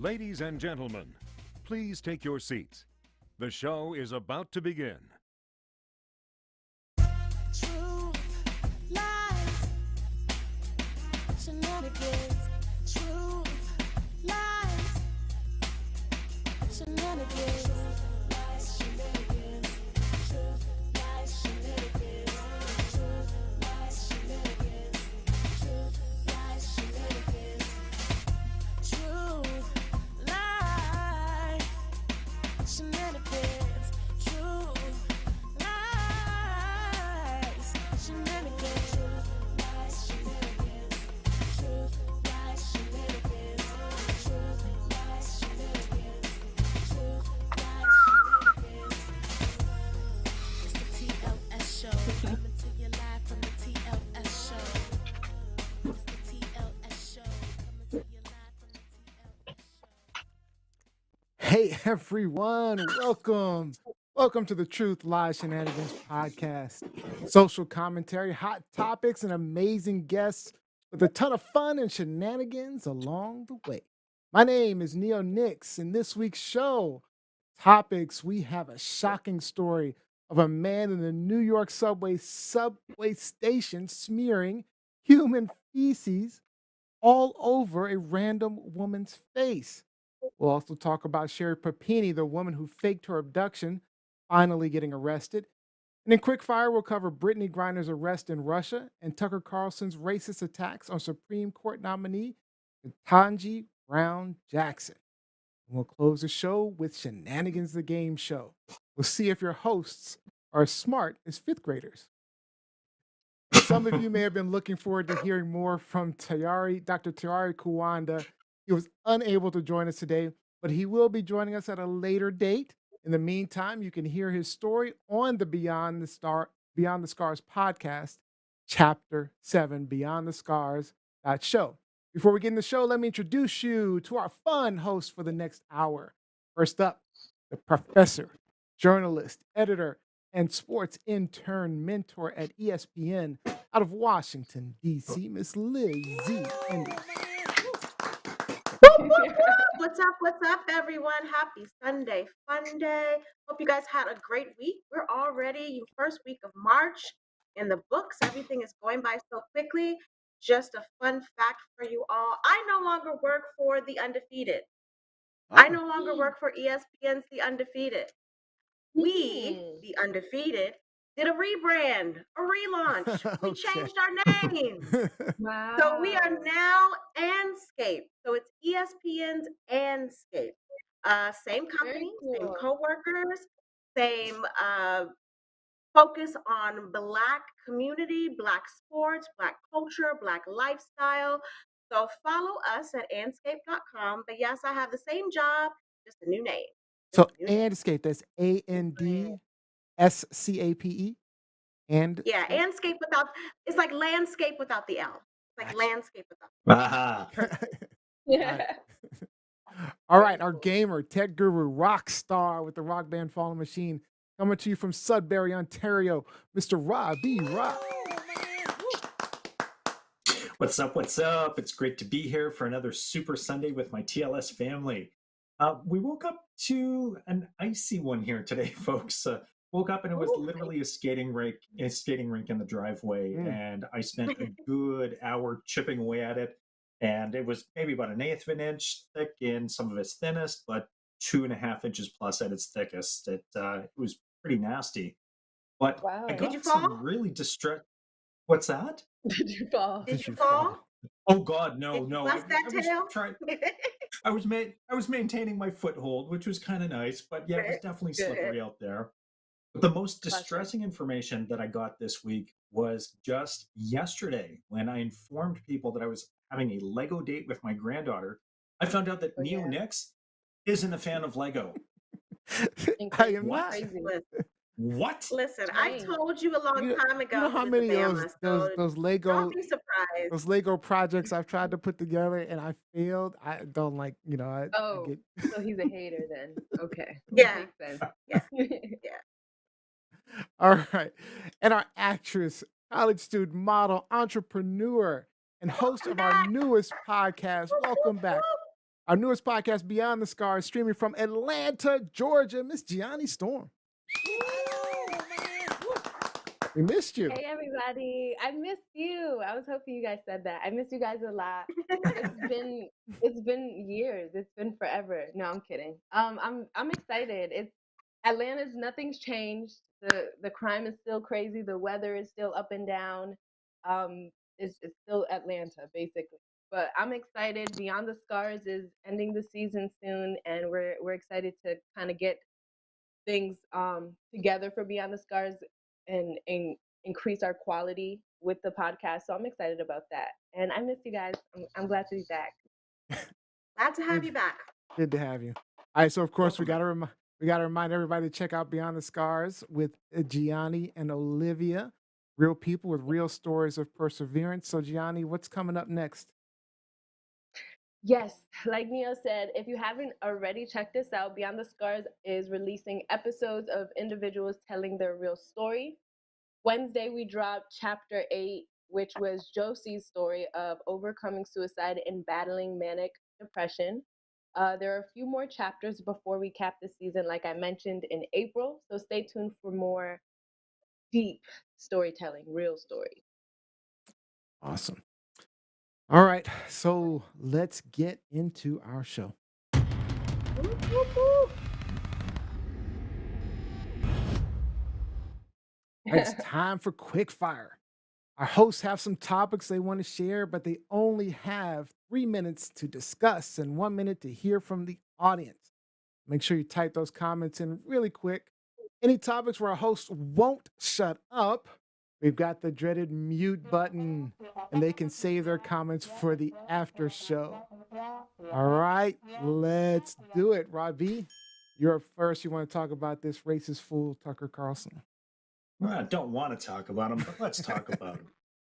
Ladies and gentlemen, please take your seats. The show is about to begin. Truth, lies, shenanigans. Truth, lies, shenanigans. Truth, lies, shenanigans. Truth, lies, shenanigans. Truth, lies, shenanigans. Truth, lies, shenanigans. Truth, lies, shenanigans. Truth, lies, shenanigans. Truth, lies, shenanigans. Truth, lies, shenanigans. Truth, lies, shenanigans. Truth, lies, shenanigans. It's the TLS show. Coming to you live from the TLS show. It's the TLS show. Coming to you live from the TLS show. Hey everyone, welcome to the Truth Lies Shenanigans podcast. Social commentary, hot topics, and amazing guests with a ton of fun and shenanigans along the way. My name is Neo Nix. In this week's show, topics, we have a shocking story of a man in the New York subway station smearing human feces all over a random woman's face. We'll also talk about Sherri Papini, the woman who faked her abduction, finally getting arrested. And in Quickfire, we'll cover Brittany Griner's arrest in Russia and Tucker Carlson's racist attacks on Supreme Court nominee Ketanji Brown Jackson. And we'll close the show with Shenanigans the Game Show. We'll see if your hosts are as smart as fifth graders. Some of you may have been looking forward to hearing more from Dr. Tayari Kuwanda. He was unable to join us today, but he will be joining us at a later date. In the meantime, you can hear his story on the Beyond the Scars podcast, Chapter 7, Beyond the Scars show. Before we get in the show, let me introduce you to our fun host for the next hour. First up, the professor, journalist, editor, and sports intern mentor at ESPN out of Washington, D.C., Miss Lizzie Enders. What's up, everyone? Happy Sunday, fun day. Hope you guys had a great week. We're already first week of March in the books. Everything is going by so quickly. Just a fun fact for you all. I no longer work for The Undefeated. I no longer work for ESPN's The Undefeated. We, The Undefeated, did a rebrand, a relaunch. We changed our name. Wow. So we are now Anscape. So it's ESPN's Anscape. Same company, same cool. co-workers, same focus on Black community, Black sports, Black culture, Black lifestyle. So follow us at anscape.com. But yes, I have the same job, just a new name. So Anscape, that's ANDSCAPE. And Yeah, Anscape it's like landscape without the L. It's like landscape without Aha. Yeah. all right, our gamer, tech guru, rock star with the rock band Fallen Machine, coming to you from Sudbury, Ontario, Mr. Robbie Rock. What's up? What's up? It's great to be here for another Super Sunday with my TLS family. We woke up to an icy one here today, folks. Woke up and it was literally a skating rink in the driveway, and I spent a good hour chipping away at it. And it was maybe about 1/8 of an inch thick in some of its thinnest, but 2.5 inches plus at its thickest. It was pretty nasty. But Wow. I got you fall? some really distressed. What's that? Did you fall? Did you fall? Oh God, no, Did you no! bust that tail? I was maintaining my foothold, which was kind of nice, but yeah, it was definitely slippery out there. But the most distressing information that I got this week was just yesterday when I informed people that I was having a Lego date with my granddaughter. I found out that Neo Nix isn't a fan of Lego. I am What? not. What? Listen, I told you a long time ago. You know how many of those Lego Don't be surprised. those Lego projects I've tried to put together and I failed. I don't like, So he's a hater then. Okay. Yeah. Makes sense. Yeah. All right. And our actress, college student, model, entrepreneur, and host of our newest podcast. Welcome back, our newest podcast, Beyond the Scars, streaming from Atlanta, Georgia. Miss Gianni Storm. We missed you. Hey everybody, I missed you. I was hoping you guys said that. I miss you guys a lot. It's been years. It's been forever. No, I'm kidding. I'm excited. Atlanta's nothing's changed. The crime is still crazy. The weather is still up and down. It's still Atlanta basically. But I'm excited. Beyond the Scars is ending the season soon, and we're excited to kind of get things together for Beyond the Scars and increase our quality with the podcast. So I'm excited about that. And I miss you guys. I'm glad to be back. Glad to have Good. you back. Good to have you. All right, so of course Welcome we gotta remind everybody to check out Beyond the Scars with Gianni and Olivia, real people with real stories of perseverance. So Gianni, what's coming up next? Yes, like Neo said, if you haven't already checked this out, Beyond the Scars is releasing episodes of individuals telling their real story. Wednesday, we dropped Chapter 8, which was Josie's story of overcoming suicide and battling manic depression. There are a few more chapters before we cap the season, like I mentioned in April. So stay tuned for more deep storytelling, real story. Awesome. All right, so let's get into our show. Whoop, whoop, whoop. All right, it's time for quick fire. Our hosts have some topics they want to share, but they only have 3 minutes to discuss and 1 minute to hear from the audience. Make sure you type those comments in really quick. Any topics where our hosts won't shut up, we've got the dreaded mute button, and they can save their comments for the after show. All right, let's do it. Robbie, you're up first. You want to talk about this racist fool, Tucker Carlson? Well, I don't want to talk about him, but let's talk about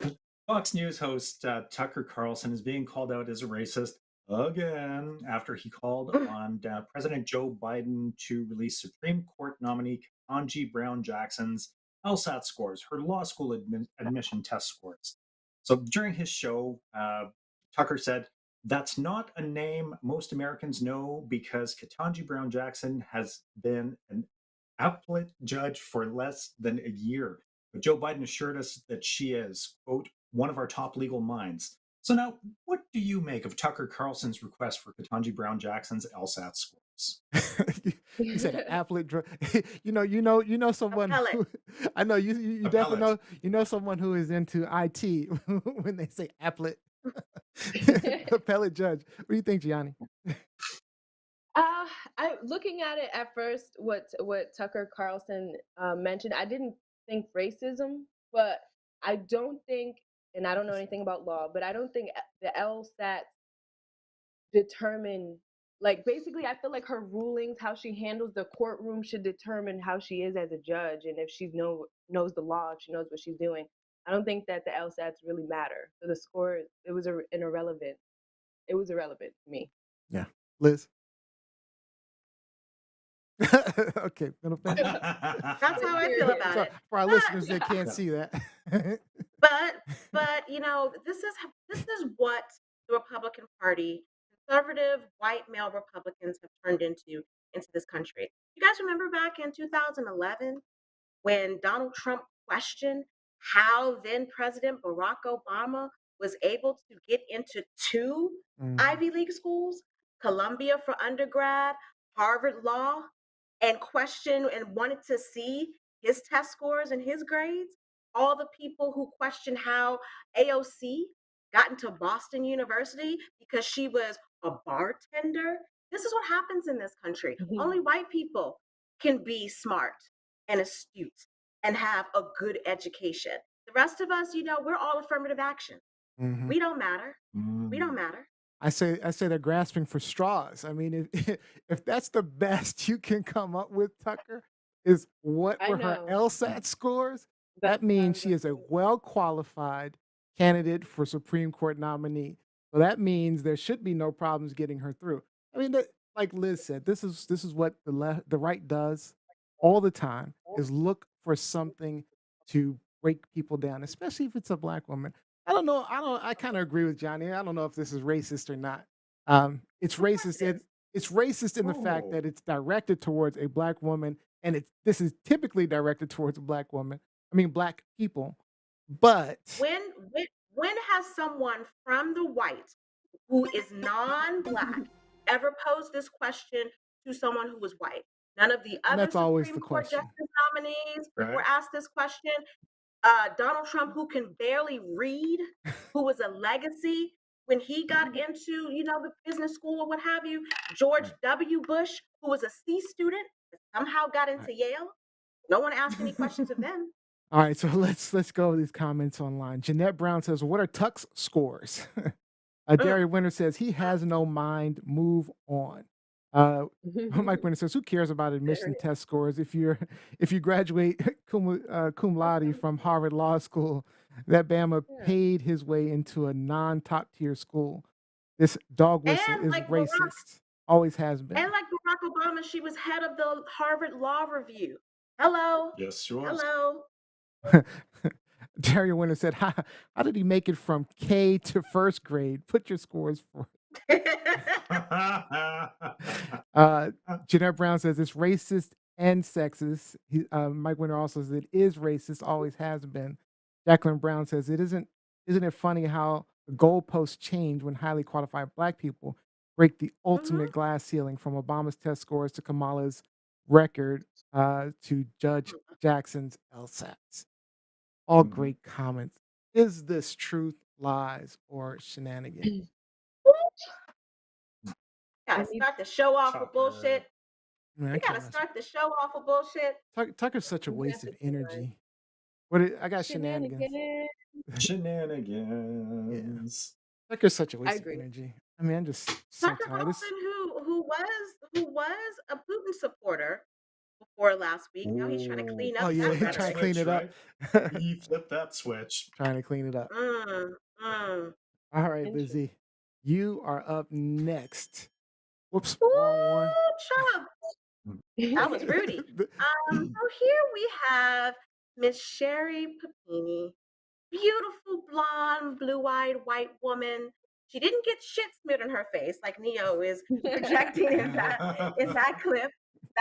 him. Fox News host Tucker Carlson is being called out as a racist again after he called on President Joe Biden to release Supreme Court nominee Ketanji Brown Jackson's LSAT scores, her law school admission test scores. So during his show, Tucker said, "That's not a name most Americans know because Ketanji Brown Jackson has been an appellate judge for less than a year. But Joe Biden assured us that she is, quote, one of our top legal minds." So now, what do you make of Tucker Carlson's request for Ketanji Brown Jackson's LSAT scores? You said an applet drug. You know someone. Appellate. Who, I know you definitely know Appellate. someone who is into IT when they say applet. Appellate judge. What do you think, Gianni? I looking at it at first, what Tucker Carlson mentioned, I didn't think racism, but I don't think, and I don't know anything about law, but I don't think the LSAT determine, like, basically I feel like her rulings, how she handles the courtroom should determine how she is as a judge, and if she knows the law, if she knows what she's doing. I don't think that the LSATs really matter. So the score, it was irrelevant. It was irrelevant to me. Yeah, Liz. Okay, middle finger. That's how I feel about So it. for our But listeners that can't see that. but this is what the Republican Party, conservative white male Republicans, have turned into this country. You guys remember back in 2011 when Donald Trump questioned how then President Barack Obama was able to get into 2 Mhm. Ivy League schools, Columbia for undergrad, Harvard Law, and questioned and wanted to see his test scores and his grades. All the people who questioned how AOC got into Boston University because she was a bartender. This is what happens in this country. Only white people can be smart and astute and have a good education. The rest of us, we're all affirmative action. Mhm. We don't matter. We don't matter. I say they're grasping for straws. I mean, if if that's the best you can come up with, Tucker, is what I were her know. LSAT scores, That's that means she is a well-qualified candidate for Supreme Court nominee. So that means there should be no problems getting her through. I mean, like Liz said, this is what the right does all the time, is look for something to break people down, especially if it's a black woman. I don't know. I kind of agree with Johnny. I don't know if this is racist or not. it's What was racist in this? it's racist in the fact Oh, that it's directed towards a black woman, and this is typically directed towards a black woman. I mean, black people, but When when when has someone from the white who is non-black ever posed this question to someone who was white? None of the and other that's always Supreme the Court question. justice nominees were right. asked this question. Donald Trump, who can barely read, who was a legacy when he got into, the business school or what have you. George Right, W. Bush, who was a C student, but somehow got right. into Yale. No one asked any questions of them. All right, so let's go over these comments online. Jeanette Brown says, "What are Tuck's scores?" Mm, Derry Winter says, "He has no mind. Move on." Uh, Mike Winter says, "Who cares about admission Period. test scores? If you graduate cum laude from Harvard Law School, that Bama Yeah. paid his way into a non-top tier school. This dog whistle And is like Barack, racist. Always has and been." like Barack Obama, she was head of the Harvard Law Review. Hello, Yes, she was. hello. Derry Winter said, how did he make it from K to first grade? Put your scores for Uh, Jeanette Brown says it's racist and sexist. Mike Winter also says it is racist, always has been. Jacqueline Brown says it isn't. Isn't it funny how the goalposts change when highly qualified Black people break the Mhm. ultimate glass ceiling, from Obama's test scores to Kamala's record to Judge Jackson's LSATs? All Mhm. great comments. Is this truth, lies, or shenanigans? I Gotta need start the show off with Tucker. bullshit. Man, I We can't gotta mess with start the show off with bullshit. Tucker's such a waste of definitely energy. I got shenanigans. shenanigans. Yeah. Shenanigans. Tucker's such a I waste of agree. energy. I mean, I'm just so Tucker tired. Carlson, who was a Putin supporter before last week, now he's trying to Oh, clean Oh up yeah, that flip he that trying to rhetoric. clean switch, it up. right? He flipped that switch. Trying to clean it up. Mm, mm. All right, Interesting. Lizzie, you are up next. Whoops, Ooh, wrong one. chub. That was Rudy. So here we have Miss Sherri Papini, beautiful blonde, blue-eyed white woman. She didn't get shit smeared on her face like Neo is projecting in that clip.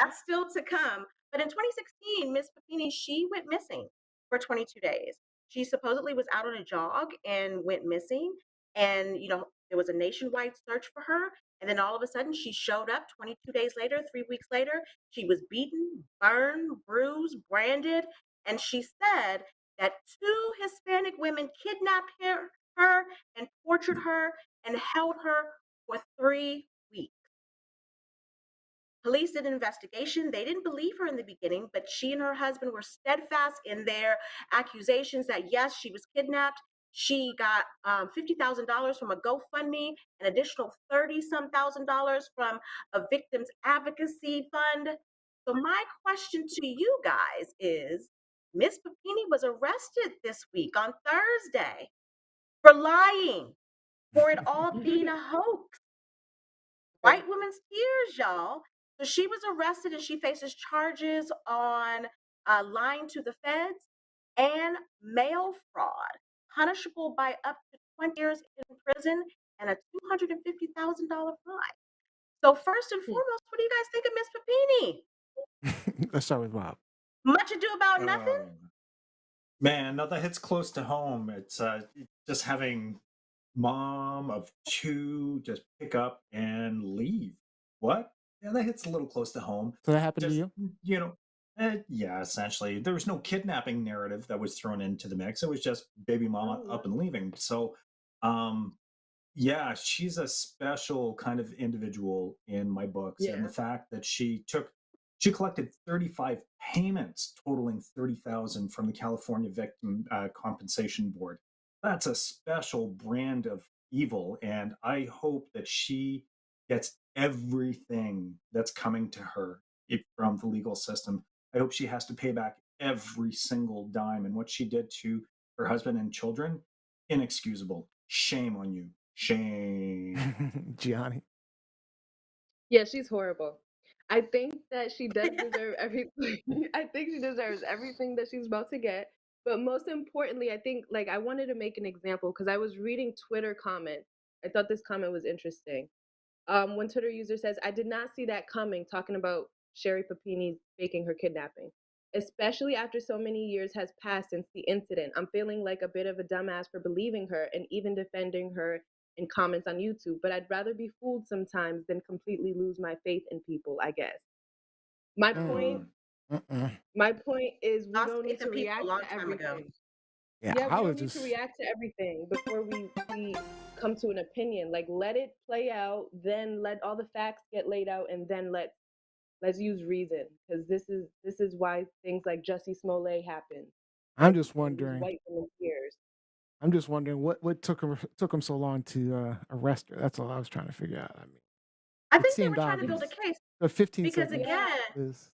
That's still to come. But in 2016, Miss Papini, she went missing for 22 days. She supposedly was out on a jog and went missing. And, there was a nationwide search for her. And then all of a sudden, she showed up 22 days later, 3 weeks later. She was beaten, burned, bruised, branded. And she said that two Hispanic women kidnapped her and tortured her and held her for 3 weeks. Police did an investigation. They didn't believe her in the beginning, but she and her husband were steadfast in their accusations that yes, she was kidnapped. She got $50,000 from a GoFundMe, an additional 30-some thousand dollars from a victims advocacy fund. So my question to you guys is, Miss Papini was arrested this week on Thursday for lying, for it all being a hoax. White women's tears, y'all. So she was arrested and she faces charges on lying to the feds and mail fraud, punishable by up to 20 years in prison and a $250,000 fine. So first and foremost, what do you guys think of Miss Papini? Let's start with Rob. Much ado about nothing? Oh, man, no, that hits close to home. It's just having mom of two just pick up and leave. What? Yeah, that hits a little close to home. So that happened to Just, you? yeah, essentially. There was no kidnapping narrative that was thrown into the mix. It was just baby mama Oh, up and leaving. So, um, yeah, she's a special kind of individual in my books. And yeah. the fact that she collected 35 payments totaling 30,000 from the California Victim Compensation Board. That's a special brand of evil. And I hope that she gets everything that's coming to her from the legal system. I hope she has to pay back every single dime. And what she did to her husband and children, inexcusable. Shame on you. Shame. Gianni. Yeah, she's horrible. I think that she does deserve everything. I think she deserves everything that she's about to get. But most importantly, I think like I wanted to make an example because I was reading Twitter comments. I thought this comment was interesting. One Twitter user says, I did not see that coming, talking about Sherri Papini faking her kidnapping. Especially after so many years has passed since the incident. I'm feeling like a bit of a dumbass for believing her and even defending her in comments on YouTube, but I'd rather be fooled sometimes than completely lose my faith in people, I guess. My point, Mm. my point is we Lost don't faith need in to people a react long to time ago. everything. Yeah, Yeah, I we was don't need to just react to everything before we come to an opinion. Like let it play out, then let all the facts get laid out, and then let's use reason, because this is why things like Jussie Smollett happen, I'm and just these wondering. white women's tears. I'm just wondering what took him so long to arrest her. That's all I was trying to figure out. I mean, I it think they were seemed trying to build a obvious. case The 15 because seconds Yeah, again, is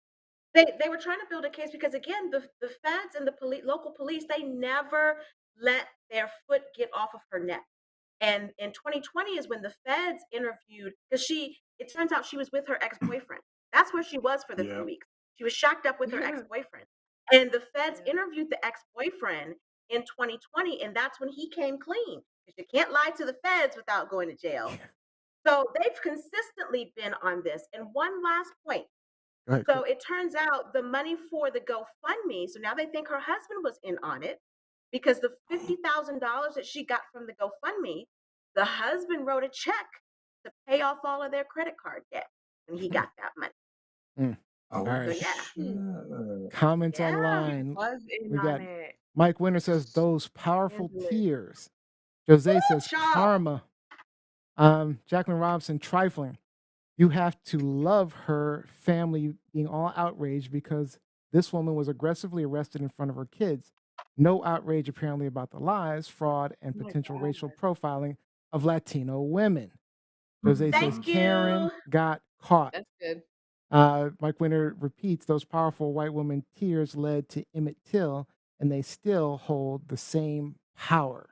they were trying to build a case because again, the feds and the local police, they never let their foot get off of her neck. And in 2020 is when the feds interviewed, because it turns out she was with her ex-boyfriend. That's where she was for the 3 weeks. She was shacked up with her ex-boyfriend. And the feds yeah. interviewed the ex-boyfriend in 2020, and that's when he came clean. Because you can't lie to the feds without going to jail. So they've consistently been on this. And one last point. go ahead, So Chris. it turns out the money for the GoFundMe, so now they think her husband was in on it because the $50,000 that she got from the GoFundMe, the husband wrote a check to pay off all of their credit card debt when he got that money. Mm. All Oh, So right. yeah, shit. Comments yeah, He online. was in We on got it. Mike Winter says those powerful Handle it. tears. Jose says child. karma. Jacqueline Robinson trifling. You have to love her family being all outraged because this woman was aggressively arrested in front of her kids. No outrage apparently about the lies, fraud, and Oh my potential racial God. profiling of Latino women. Jose says Thank Karen you. got caught. That's good. Mike Winter repeats those powerful white woman tears led to Emmett Till, and they still hold the same power.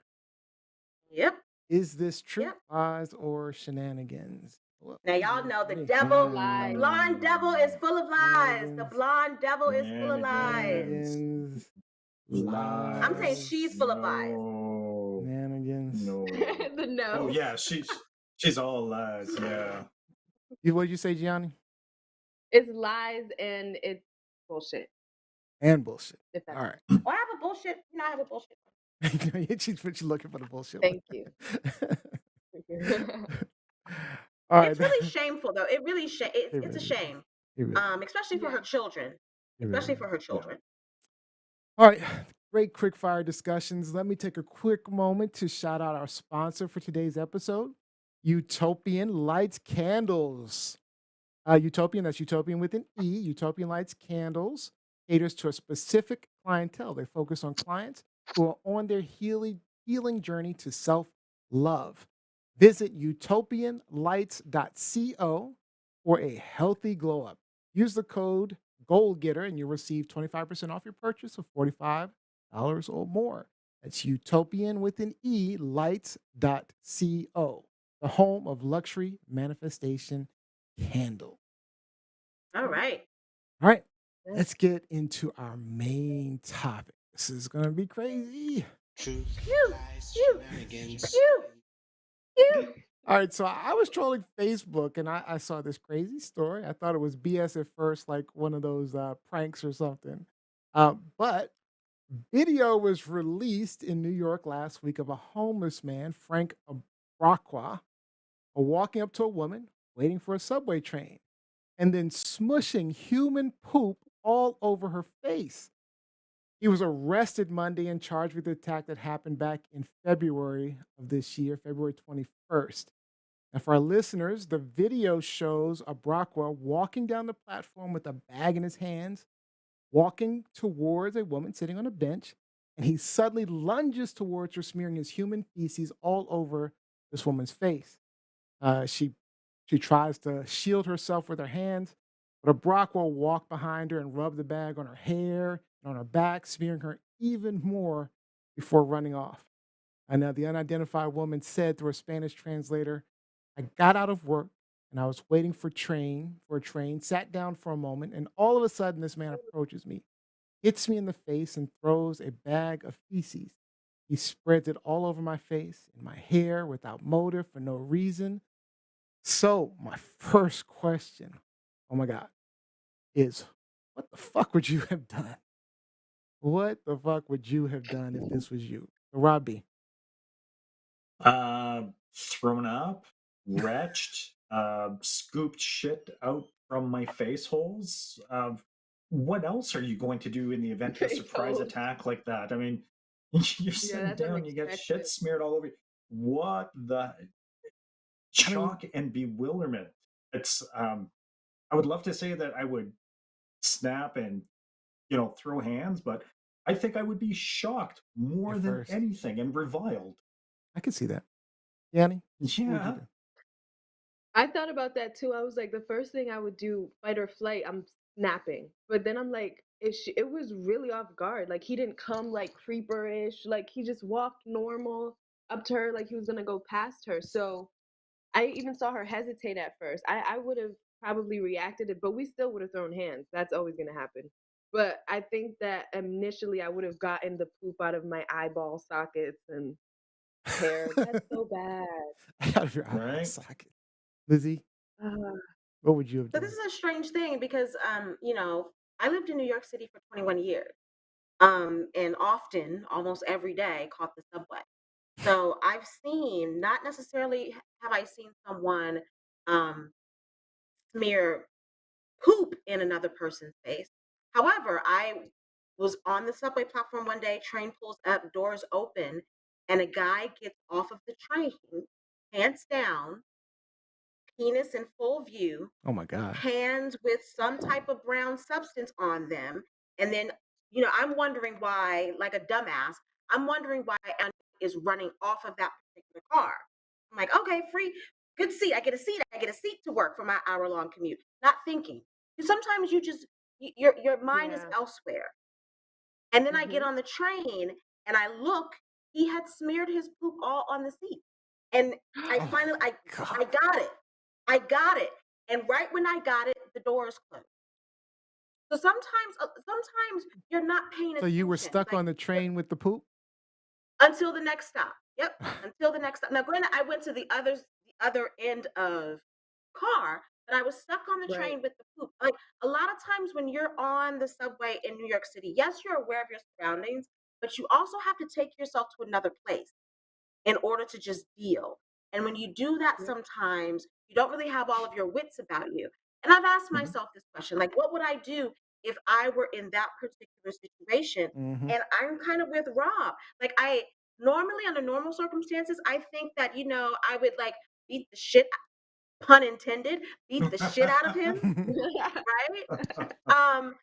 Yep, Is this truth, yep. lies, or shenanigans? What Now is y'all it know for the me? devil, the Lies. blonde devil is full of lies. The Shenanigans, blonde devil is full of lies. Shenanigans. shenanigans, I'm saying Lies. she's full of lies. No. shenanigans. No. The Oh no. yeah, she's all lies. Yeah. What did you say, Gianni? It's lies and it's bullshit. And bullshit. If that All right. Oh, I have a bullshit. I have a bullshit. She's looking for the bullshit. Thank you. All right. It's really shameful, though. It really It it's a really is. shame, It really is. especially for Yeah. her children. It really Especially is. for her Yeah. children. All right. Great quick fire discussions. Let me take a quick moment to shout out our sponsor for today's episode, Utopian Lights Candles. Utopian, that's Utopian with an E. Utopian Lights Candles caters to a specific clientele. They focus on clients who are on their healing journey to self love. Visit utopianlights.co for a healthy glow up. Use the code GOALGETTER and you'll receive 25% off your purchase of $45 or more. That's utopian with an E, lights.co, the home of luxury manifestation candle. All right. All right, Yeah. let's get into our main topic. This is going to be crazy. Truth, Phew, lies, phew, shenanigans. phew, phew. All right, so I was trolling Facebook and I saw this crazy story. I thought it was BS at first, like one of those pranks or something. But video was released in New York last week of a homeless man, Frank Abrakwa, walking up to a woman waiting for a subway train and then smushing human poop all over her face. He was arrested Monday and charged with the attack that happened back in February of this year, February 21st. And for our listeners, the video shows Abrakwa walking down the platform with a bag in his hands, walking towards a woman sitting on a bench, and he suddenly lunges towards her, smearing his human feces all over this woman's face. She tries to shield herself with her hands, but Abrakwa walked behind her and rubbed the bag on her hair and on her back, smearing her even more before running off. And now the unidentified woman said through a Spanish translator, I got out of work and I was waiting for a train, sat down for a moment, and all of a sudden this man approaches me, hits me in the face, and throws a bag of feces. He spreads it all over my face and my hair without motive for no reason. So my first question, oh my God, is what the fuck would you have done? What the fuck would you have done if this was you? Robbie. Uh, Thrown up, retched, scooped shit out from my face holes. What else are you going to do in the event of a Face surprise holes. attack like that? I mean, you're sitting that's down, you get unexpected. shit smeared all over you. What the I mean, shock and bewilderment? It's I would love to say that I would snap and throw hands, but I think I would be shocked more at than first, anything and reviled. I could see that. Yanni, what would you Yeah. do? I thought about that too. I was like, the first thing I would do, fight or flight, I'm snapping. But then I'm like, it was really off guard. Like he didn't come like creeper-ish. Like he just walked normal up to her like he was gonna go past her. So I even saw her hesitate at first. I would have probably reacted it, but we still would have thrown hands. That's always gonna happen. But I think that initially I would have gotten the poop out of my eyeball sockets and hair. That's so bad. Out of your eyeball Right? socket. Lizzie, Uh, what would you have So this done? is a strange thing because I lived in New York City for 21 years. And often, almost every day, caught the subway. So I've seen, not necessarily have I seen someone um smear poop in another person's face. However, I was on the subway platform one day, train pulls up, doors open, and a guy gets off of the train, pants down, penis in full view, Oh my God. hands with some type of brown substance on them. And then, I'm wondering why, like a dumbass, I'm wondering why Anna is running off of that particular car. I'm like, okay, free, good seat. I get a seat. I get a seat to work for my hour-long commute. Not thinking. 'Cause sometimes you just your mind is yeah. elsewhere. And then I get Mhm. on the train and I look, he had smeared his poop all on the seat. And I Oh finally my God. I got it. I got it. And right when I got it, the doors closed. So sometimes you're not paying So you were attention. stuck Like on the train with the poop? until the next stop. Yep. Until the next stop. Now, granted, I went to the other end of car, but I was stuck on the Right. train with the poop. Like a lot of times when you're on the subway in New York City, yes, you're aware of your surroundings, but you also have to take yourself to another place in order to just deal. And when you do that, Yep. sometimes you don't really have all of your wits about you. And I've asked Mhm. myself this question, like, what would I do if I were in that particular situation? Mhm. And I'm kind of with Rob. Like, I normally, under normal circumstances, I think that, I would like beat the shit, pun intended, beat the shit out of him, right? Um,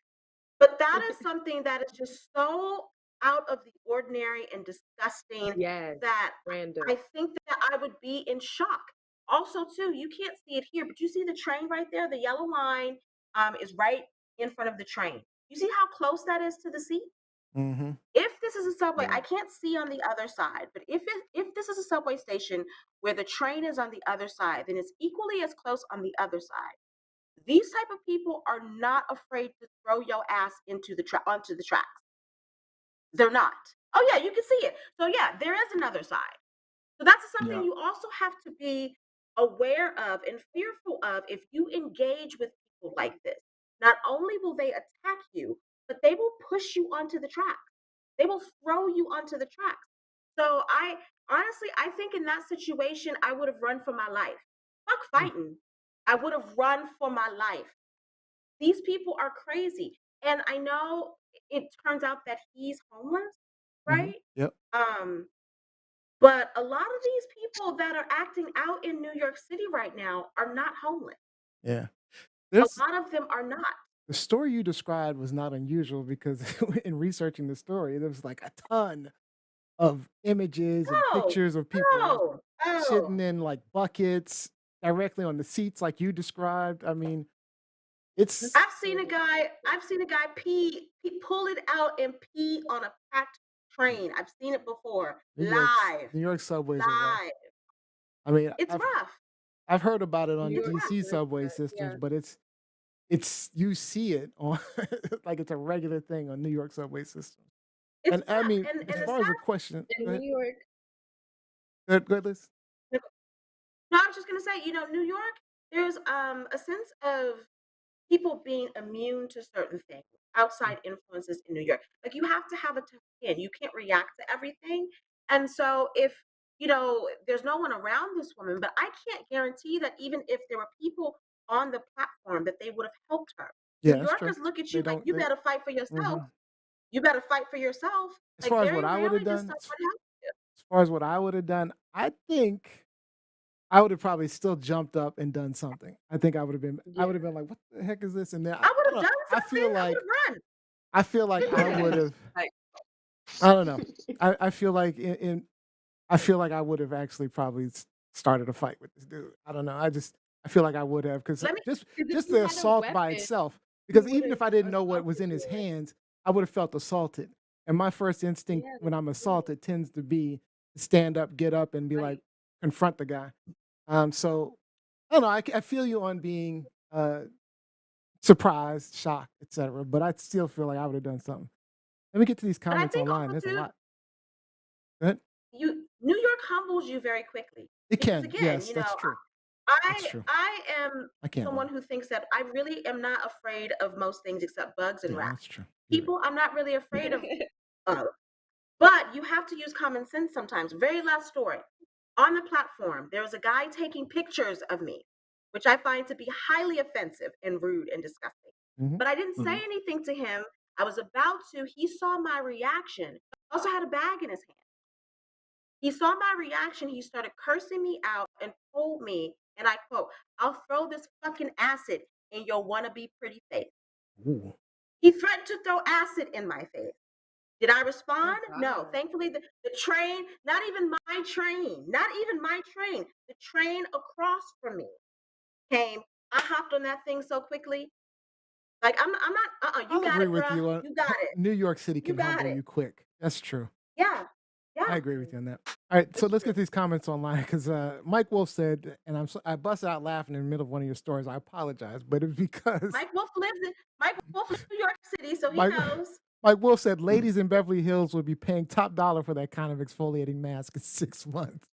but that is something that is just so out of the ordinary and disgusting Yes. that Random. I think that I would be in shock. Also, too, you can't see it here, but you see the train right there? The yellow line is right in front of the train. You see how close that is to the seat? Mhm. If this is a subway, Yeah. I can't see on the other side, but if this is a subway station where the train is on the other side, then it's equally as close on the other side. These type of people are not afraid to throw your ass onto the tracks. They're not. Oh yeah, you can see it. So yeah, there is another side. So that's something Yeah. you also have to be aware of and fearful of if you engage with people like this. Not only will they attack you, but they will push you onto the tracks. They will throw you onto the tracks. So I honestly, I think in that situation, I would have run for my life. Fuck Mm. fighting. I would have run for my life. These people are crazy. And I know it turns out that he's homeless, Mhm. right? Yep. Um, but a lot of these people that are acting out in New York City right now are not homeless. Yeah. A There's lot of them are not. the story you described was not unusual because in researching the story, there was like a ton of images and No, pictures of people no, no. shitting in like buckets directly on the seats like you described. I mean, it's Crazy. I've seen a guy pull it out and pee on a packed train. I've seen it before. Live. New York subways are rough. Live. I mean, It's rough. I've heard about it New on York It's is rough. DC like subway that. systems, Yeah. but it's you see it on like it's a regular thing on New York subway systems. It's And I rough. mean, And as the far as sad the question, In New York, Go ahead, Liz. No, I was just gonna say, New York, there's a sense of people being immune to certain things, outside influences in New York. Like you have to have a tough skin. You can't react to everything. And so if there's no one around this woman, but I can't guarantee that even if there were people on the platform that they would have helped her. New Yeah, that's true. Yorkers look at They you like don't. you better fight for yourself. Hmm You better fight for yourself. As Like far as very what I would have rarely does done, someone help you. as far as what I would have done, I think I would have probably still jumped up and done something. I think I would have been. I Yeah. would have been like, "What the heck is this?" And then I would I don't have know. done something. I would have run. I feel like I would Yeah. have. Like, I don't know. I feel like I feel like I would have actually probably started a fight with this dude. I don't know. I feel like I would have because Let me because if just you the had a assault by weapon, itself. you Because would even have if I didn't know what was assaulted in his me. hands, I would have felt assaulted. And my first instinct Yeah, when I'm that's true. assaulted tends to be to stand up, get up, and be like Like, confront the guy. So I don't know. I feel you on being surprised, shocked, etc. But I still feel like I would have done something. Let me get to these but I comments think online. also There's a too, lot. Go ahead. New York humbles you very quickly It because can. again, Yes, that's true. That's I true. I am I can't someone lie. who thinks that I really am not afraid of most things except bugs and Yeah, rats. that's true. You're right. People, I'm not really afraid of. But you have to use common sense sometimes. Very last story. On the platform, there was a guy taking pictures of me, which I find to be highly offensive and rude and disgusting. Mhm. But I didn't say Mhm. anything to him. I was about to. He saw my reaction. He also had a bag in his hand. He saw my reaction. He started cursing me out and told me, and I quote, I'll throw this fucking acid in your wannabe pretty face. Ooh. He threatened to throw acid in my face. Did I oh respond? No. God. Thankfully, the train, not even my train, the train across from me came. I hopped on that thing so quickly. Like, I'm not, you I'll got agree it, with bruh. you on You got it. New York City You can got humble it. you quick. That's true. Yeah. I Yeah. agree with Mm, you on that. All right, so that's let's true. get these comments online because Mike Wolf said, and I busted out laughing in the middle of one of your stories. I apologize, but it's because Mike Wolf lives in New York City, so he Mike knows. Mike Wolf said ladies in Beverly Hills would be paying top dollar for that kind of exfoliating mask in 6 months.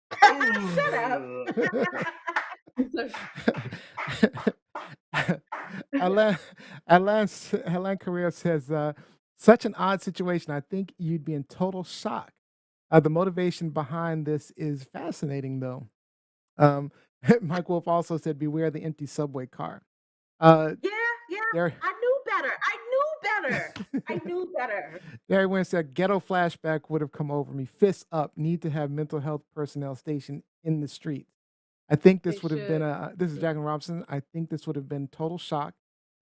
Shut up. Alan, Alan Correa says, such an odd situation. I think you'd be in total shock. The motivation behind this is fascinating, though. Um, Mike Wolf also said, beware the empty subway car. Uh, Yeah, yeah. there, I knew better. I knew better. I knew better. Barry Wynn said, ghetto flashback would have come over me. Fists up. Need to have mental health personnel stationed in the streets. I think They this would have been should. this is Jack and Robinson. I think this would have been total shock.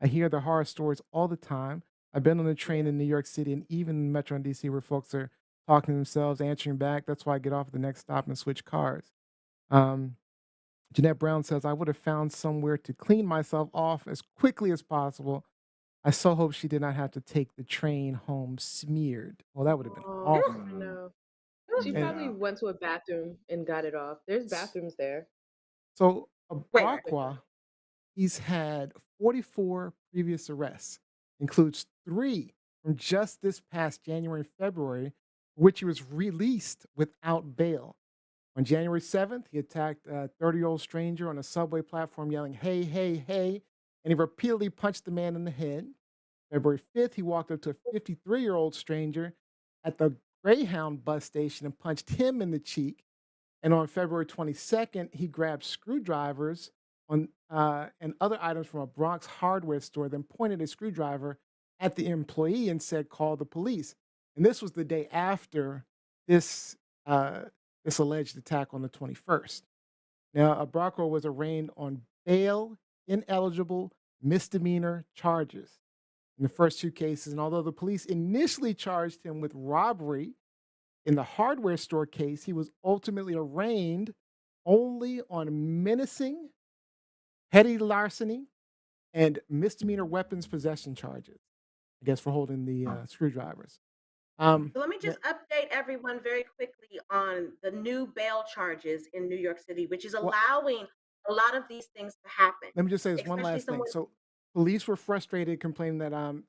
I hear the horror stories all the time. I've been on the train Yeah. in New York City and even in Metro and DC where folks are talking to themselves, answering back. That's why I get off at the next stop and switch cars. Um, Jeanette Brown says, I would have found somewhere to clean myself off as quickly as possible. I so hope she did not have to take the train home smeared. Well, that would have been Oh, awful. I Mm. know. She And probably Yeah. went to a bathroom and got it off. There's bathrooms there. so Wait. Abrakwa, he's had 44 previous arrests, includes 3 from just this past January and February, which he was released without bail. On January 7th, he attacked a 30-year-old stranger on a subway platform yelling, hey, hey, hey, and he repeatedly punched the man in the head. February 5th, he walked up to a 53-year-old stranger at the Greyhound bus station and punched him in the cheek. And on February 22nd, he grabbed screwdrivers and other items from a Bronx hardware store, then pointed a screwdriver at the employee and said, call the police. And this was the day after this, uh, this alleged attack on the 21st. Now, Abracco was arraigned on bail ineligible misdemeanor charges in the first 2 cases. And although the police initially charged him with robbery, in the hardware store case, he was ultimately arraigned only on menacing, petty larceny, and misdemeanor weapons possession charges, I guess, for holding the screwdrivers. So let me Yeah, just update everyone very quickly on the new bail charges in New York City, which is well, allowing a lot of these things to happen, let me just say this one especially last thing. someone. So, police were frustrated, complaining that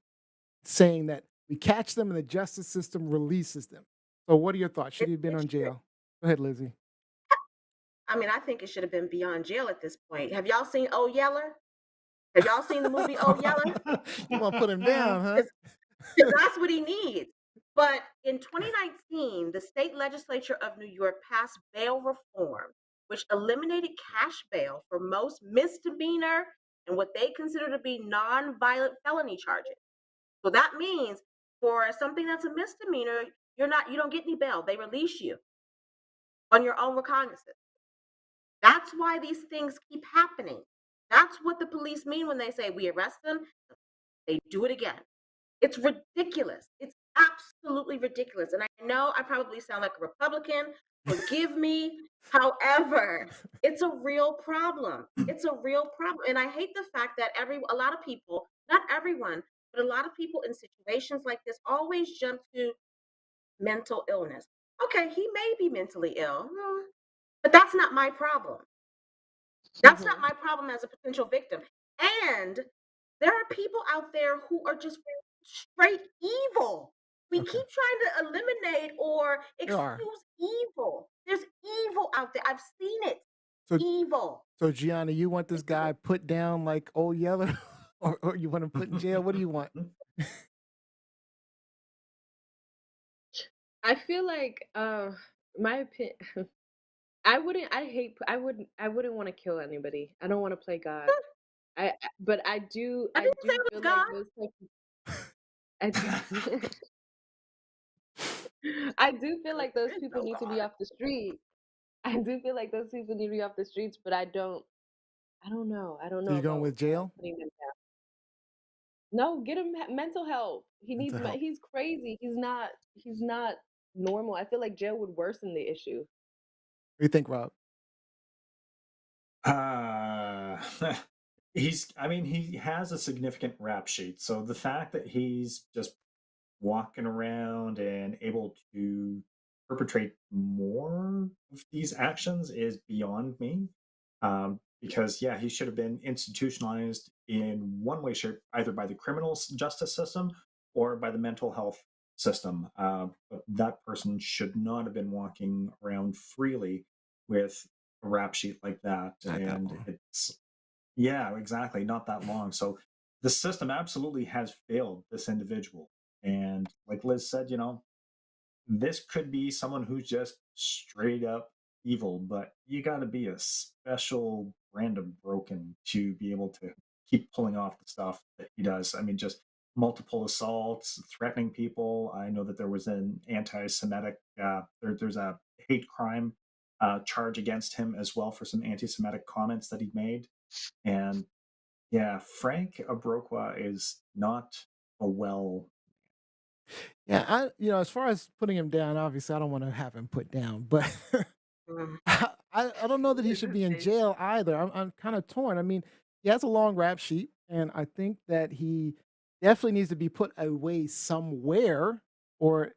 saying that we catch them and the justice system releases them. So, what are your thoughts? Should he have been It on should. jail? Go ahead, Lizzie. I mean, I think it should have been beyond jail at this point. Have y'all seen Oh Yeller? Have y'all seen the movie Oh Yeller? You want to put him down, huh? Because that's what he needs. But in 2019, the state legislature of New York passed bail reform, which eliminated cash bail for most misdemeanor and what they consider to be non-violent felony charges. So that means for something that's a misdemeanor, you don't get any bail. They release you on your own recognizance. That's why these things keep happening. That's what the police mean when they say we arrest them, they do it again. It's ridiculous. It's absolutely ridiculous. And I know I probably sound like a Republican. Forgive me. However, it's a real problem. It's a real problem. And I hate the fact that a lot of people, not everyone, but a lot of people in situations like this always jump to mental illness. Okay, he may be mentally ill, but that's not my problem. That's not my problem as a potential victim. And there are people out there who are just straight evil. We Okay. keep trying to eliminate or There are. excuse evil. There's evil out there. I've seen it. So, Evil. so Gianna, you want this guy put down like Old Yeller, or you want him put in jail? What do you want? I feel like my opinion I wouldn't want to kill anybody. I don't want to play God. But I do I didn't say it feel was like God. those type I do, I do feel like those There is people no need to be God. off the street. I do feel like those people need to be off the streets, but I don't know. I don't So know you going about with jail? putting them down. No, get him mental help. He needs Mental health. he's crazy. He's not normal. I feel like jail would worsen the issue. What do you think, Rob? I mean, he has a significant rap sheet. So the fact that he's just walking around and able to perpetrate more of these actions is beyond me. Because, yeah, he should have been institutionalized in one way, shape, either by the criminal justice system or by the mental health system. But that person should not have been walking around freely with a rap sheet like that. Not that And long. it's, yeah, exactly, not that long. So the system absolutely has failed this individual. And like Liz said, this could be someone who's just straight up evil, but you got to be a special brand of broken to be able to keep pulling off the stuff that he does. I mean, just multiple assaults, threatening people. I know that there was an anti-Semitic, there's a hate crime charge against him as well for some anti-Semitic comments that he made. And yeah, Frank Abrokwa is not a well. Yeah, as far as putting him down, obviously I don't want to have him put down, but Mm. I don't know that he should be in jail either. I'm kind of torn. I mean, he has a long rap sheet, and I think that he definitely needs to be put away somewhere or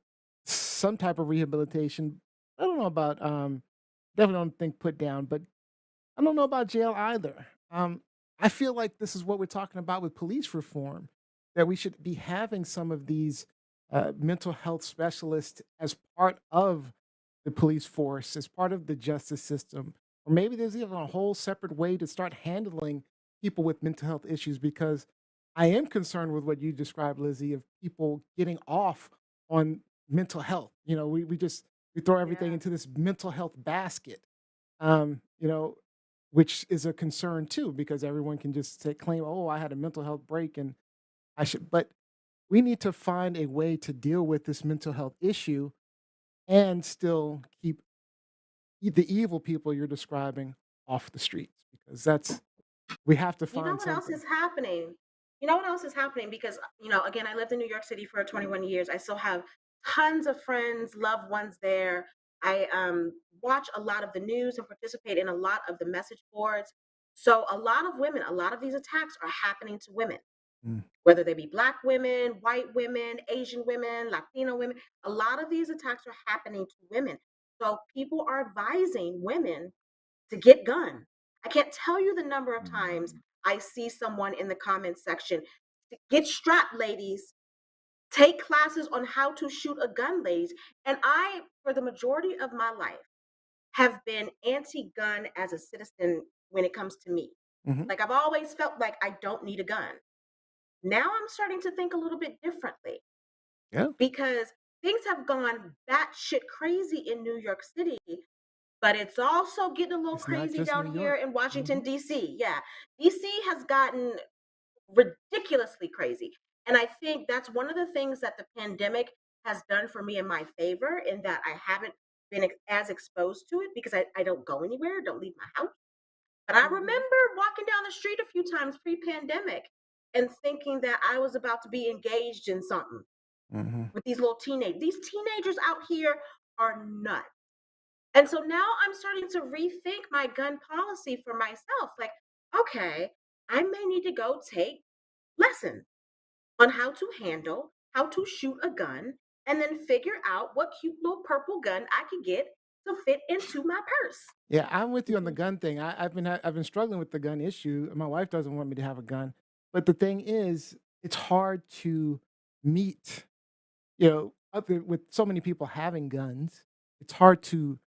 some type of rehabilitation. I don't know about definitely don't think put down, but I don't know about jail either. I feel like this is what we're talking about with police reform, that we should be having some of these mental health specialists as part of the police force, as part of the justice system, or maybe there's even a whole separate way to start handling people with mental health issues. Because I am concerned with what you described, Lizzie, of people getting off on mental health. We throw everything Yeah. into this mental health basket, um, you know, which is a concern too, because everyone can just claim, "Oh, I had a mental health break and I should." But we need to find a way to deal with this mental health issue and still keep the evil people you're describing off the streets, because we have to You know find what else something. is happening? You know what else is happening? Because, again, I lived in New York City for 21 years. I still have tons of friends, loved ones there. I watch a lot of the news and participate in a lot of the message boards. So, a lot of women, a lot of these attacks are happening to women, Mm. whether they be Black women, white women, Asian women, Latino women. A lot of these attacks are happening to women. So, people are advising women to get guns. I can't tell you the number of times I see someone in the comments section, get strapped, ladies. Take classes on how to shoot a gun, ladies. And I, for the majority of my life, have been anti-gun as a citizen when it comes to me. Mhm. Like I've always felt like I don't need a gun. Now I'm starting to think a little bit differently Yeah. because things have gone batshit crazy in New York City, but it's also getting a little It's not crazy just New down here York. in Washington, Mhm. D.C. Yeah. D.C. has gotten ridiculously crazy. And I think that's one of the things that the pandemic has done for me in my favor, in that I haven't been as exposed to it because I don't go anywhere, don't leave my house. But I Mhm. remember walking down the street a few times pre-pandemic and thinking that I was about to be engaged in something Mhm. with these teenagers out here are nuts. And so now I'm starting to rethink my gun policy for myself. Like, okay, I may need to go take lessons on how to handle, how to shoot a gun, and then figure out what cute little purple gun I could get to fit into my purse. Yeah, I'm with you on the Mhm. gun thing. I've been struggling with the gun issue. My wife doesn't want me to have a gun, but the thing is, it's hard to meet. With so many people having guns, it's hard to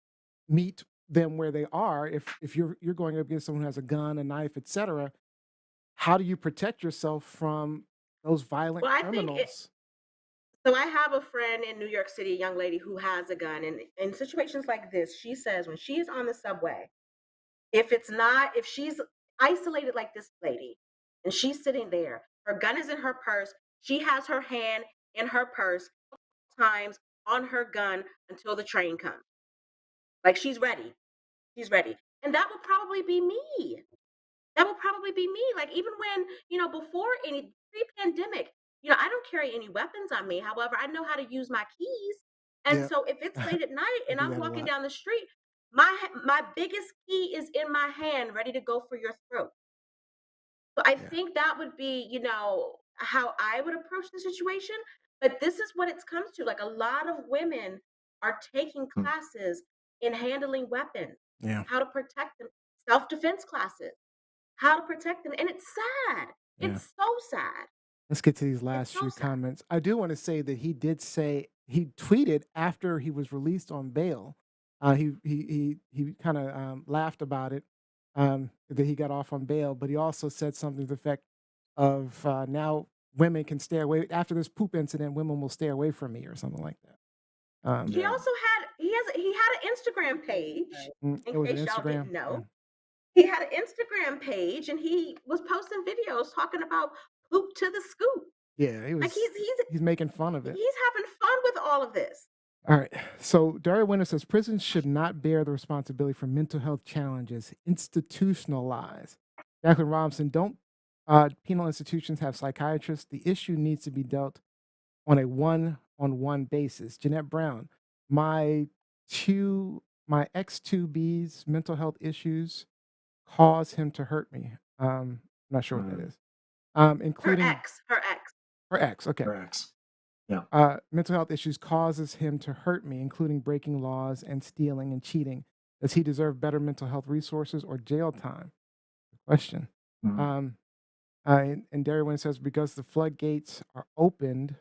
meet them where they are. If you're going up against someone who has a gun, a knife, etc., how do you protect yourself from those violent Well, I think it, criminals? so I have a friend in New York City, a young lady who has a gun. And in situations like this, she says when she is on the subway, if she's isolated like this lady and she's sitting there, her gun is in her purse, she has her hand in her purse times on her gun until the train comes. Like she's ready. She's ready. And that would probably be me. That would probably be me. Like even when, before any pre-pandemic, I don't carry any weapons on me. However, I know how to use my keys. And Yeah, so if it's late at night I and do I'm that a walking lot. down the street, my biggest key is in my hand, ready to go for your throat. So I Yeah. think that would be, how I would approach the situation. But this is what it's comes to. Like a lot of women are taking Hmm. classes in handling weapons, Yeah. how to protect them, self-defense classes, how to protect them. And it's sad. Yeah. It's so sad. Let's get to these It's last so few sad. comments. I do want to say that he tweeted after he was released on bail. He kind of laughed about it, that he got off on bail, but he also said something to the effect of now women can stay away after this poop incident. Women will stay away from me or something like that. He Yeah. also he had an Instagram page, in It was an case y'all Instagram. didn't Yeah. know. He had an Instagram page and he was posting videos talking about poop to the scoop. Yeah, Like he's making fun of it. he's having fun with all of this. All right. So Daria Winter says prisons should not bear the responsibility for mental health challenges institutionalized. Jacqueline Robinson, don't penal institutions have psychiatrists? The issue needs to be dealt on a one-on-one basis. Jeanette Brown, my my ex-2B's mental health issues cause him to hurt me. Not sure what that Mm. is. Including Her ex. her ex. Okay. Correct. Yeah. Mental health issues causes him to hurt me, including breaking laws and stealing and cheating. Does he deserve better mental health resources or jail time? Question. Mm. Um, and Darwin says because the floodgates are opened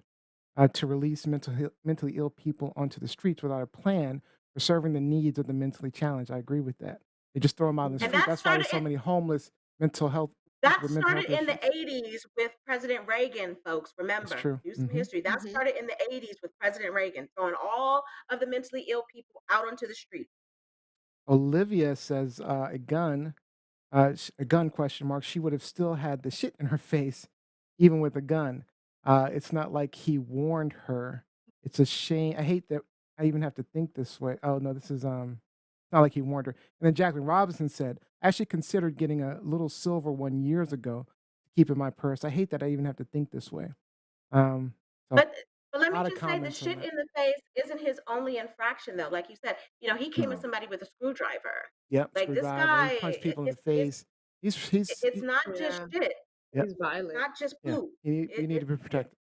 to release mentally ill people onto the streets without a plan for serving the needs of the mentally challenged. I agree with that. They just throw them out in the And Mhm. street. That's why there's so many homeless people that with mental health started in the issues. 80s with President Reagan, folks. That's Remember, true. do some history. That Mhm. started in the 80s with President Reagan, throwing all of the mentally ill people out onto the street. Olivia says a gun question mark, she would have still had the shit in her face even with a gun. It's not like he warned her. It's a shame. I hate that I even have to think this way. Oh no, this is it's not like he warned her. And then Jacqueline Robinson said, I actually considered getting a little silver one years ago to keep in my purse. I hate that I even have to think this way. So But but let a me lot of just say the comments on shit that. in the face isn't his only infraction though. Like you said, he came at No. somebody with a screwdriver. Yep, Like this screwdriver. He guy, punched people in the it's face. it's not just Yeah. shit. Yep. He's It's violent. not just Yeah. poop. We need to be It protected.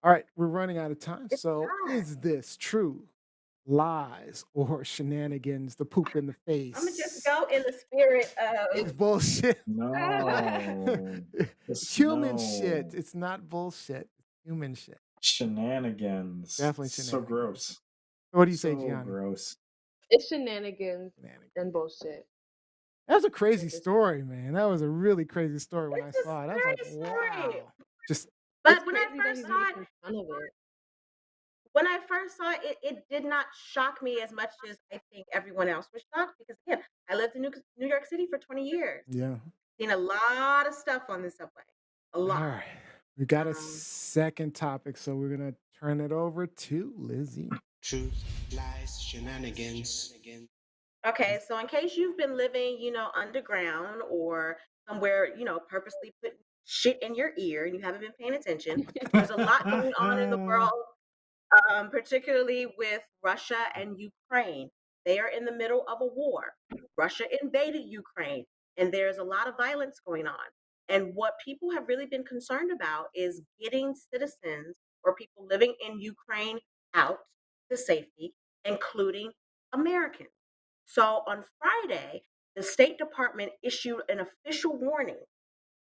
All right, we're running out of time. it's So, bad. is this true, lies, or shenanigans? The poop in the I'm gonna just face. go in the spirit It's of bullshit. No. It's Just human shit. no. It's not bullshit. It's human shit. Shenanigans. Definitely So shenanigans. gross. What do you say, So Gianni? gross. It's shenanigans Shenanigans. and bullshit. That was a crazy Just- story, man. That was a really crazy story when I It's a saw it. I was like, scary story. wow. Just But It's when I crazy that first he's saw it, making fun of it. it did not shock me as much as I think everyone else was shocked because again, I lived in New York City for 20 years. yeah. Seen a lot of stuff on the subway. A All lot. right. We got a Um, second topic, so we're gonna turn it over to Lizzie. Truth, lies, shenanigans. Okay, so in case you've been living, underground or somewhere, purposely putting shit in your ear and you haven't been paying attention, there's a lot going on in the world, particularly with Russia and Ukraine. They are in the middle of a war. Russia invaded Ukraine, and there's a lot of violence going on. And what people have really been concerned about is getting citizens or people living in Ukraine out to safety, including Americans. So on Friday, the State Department issued an official warning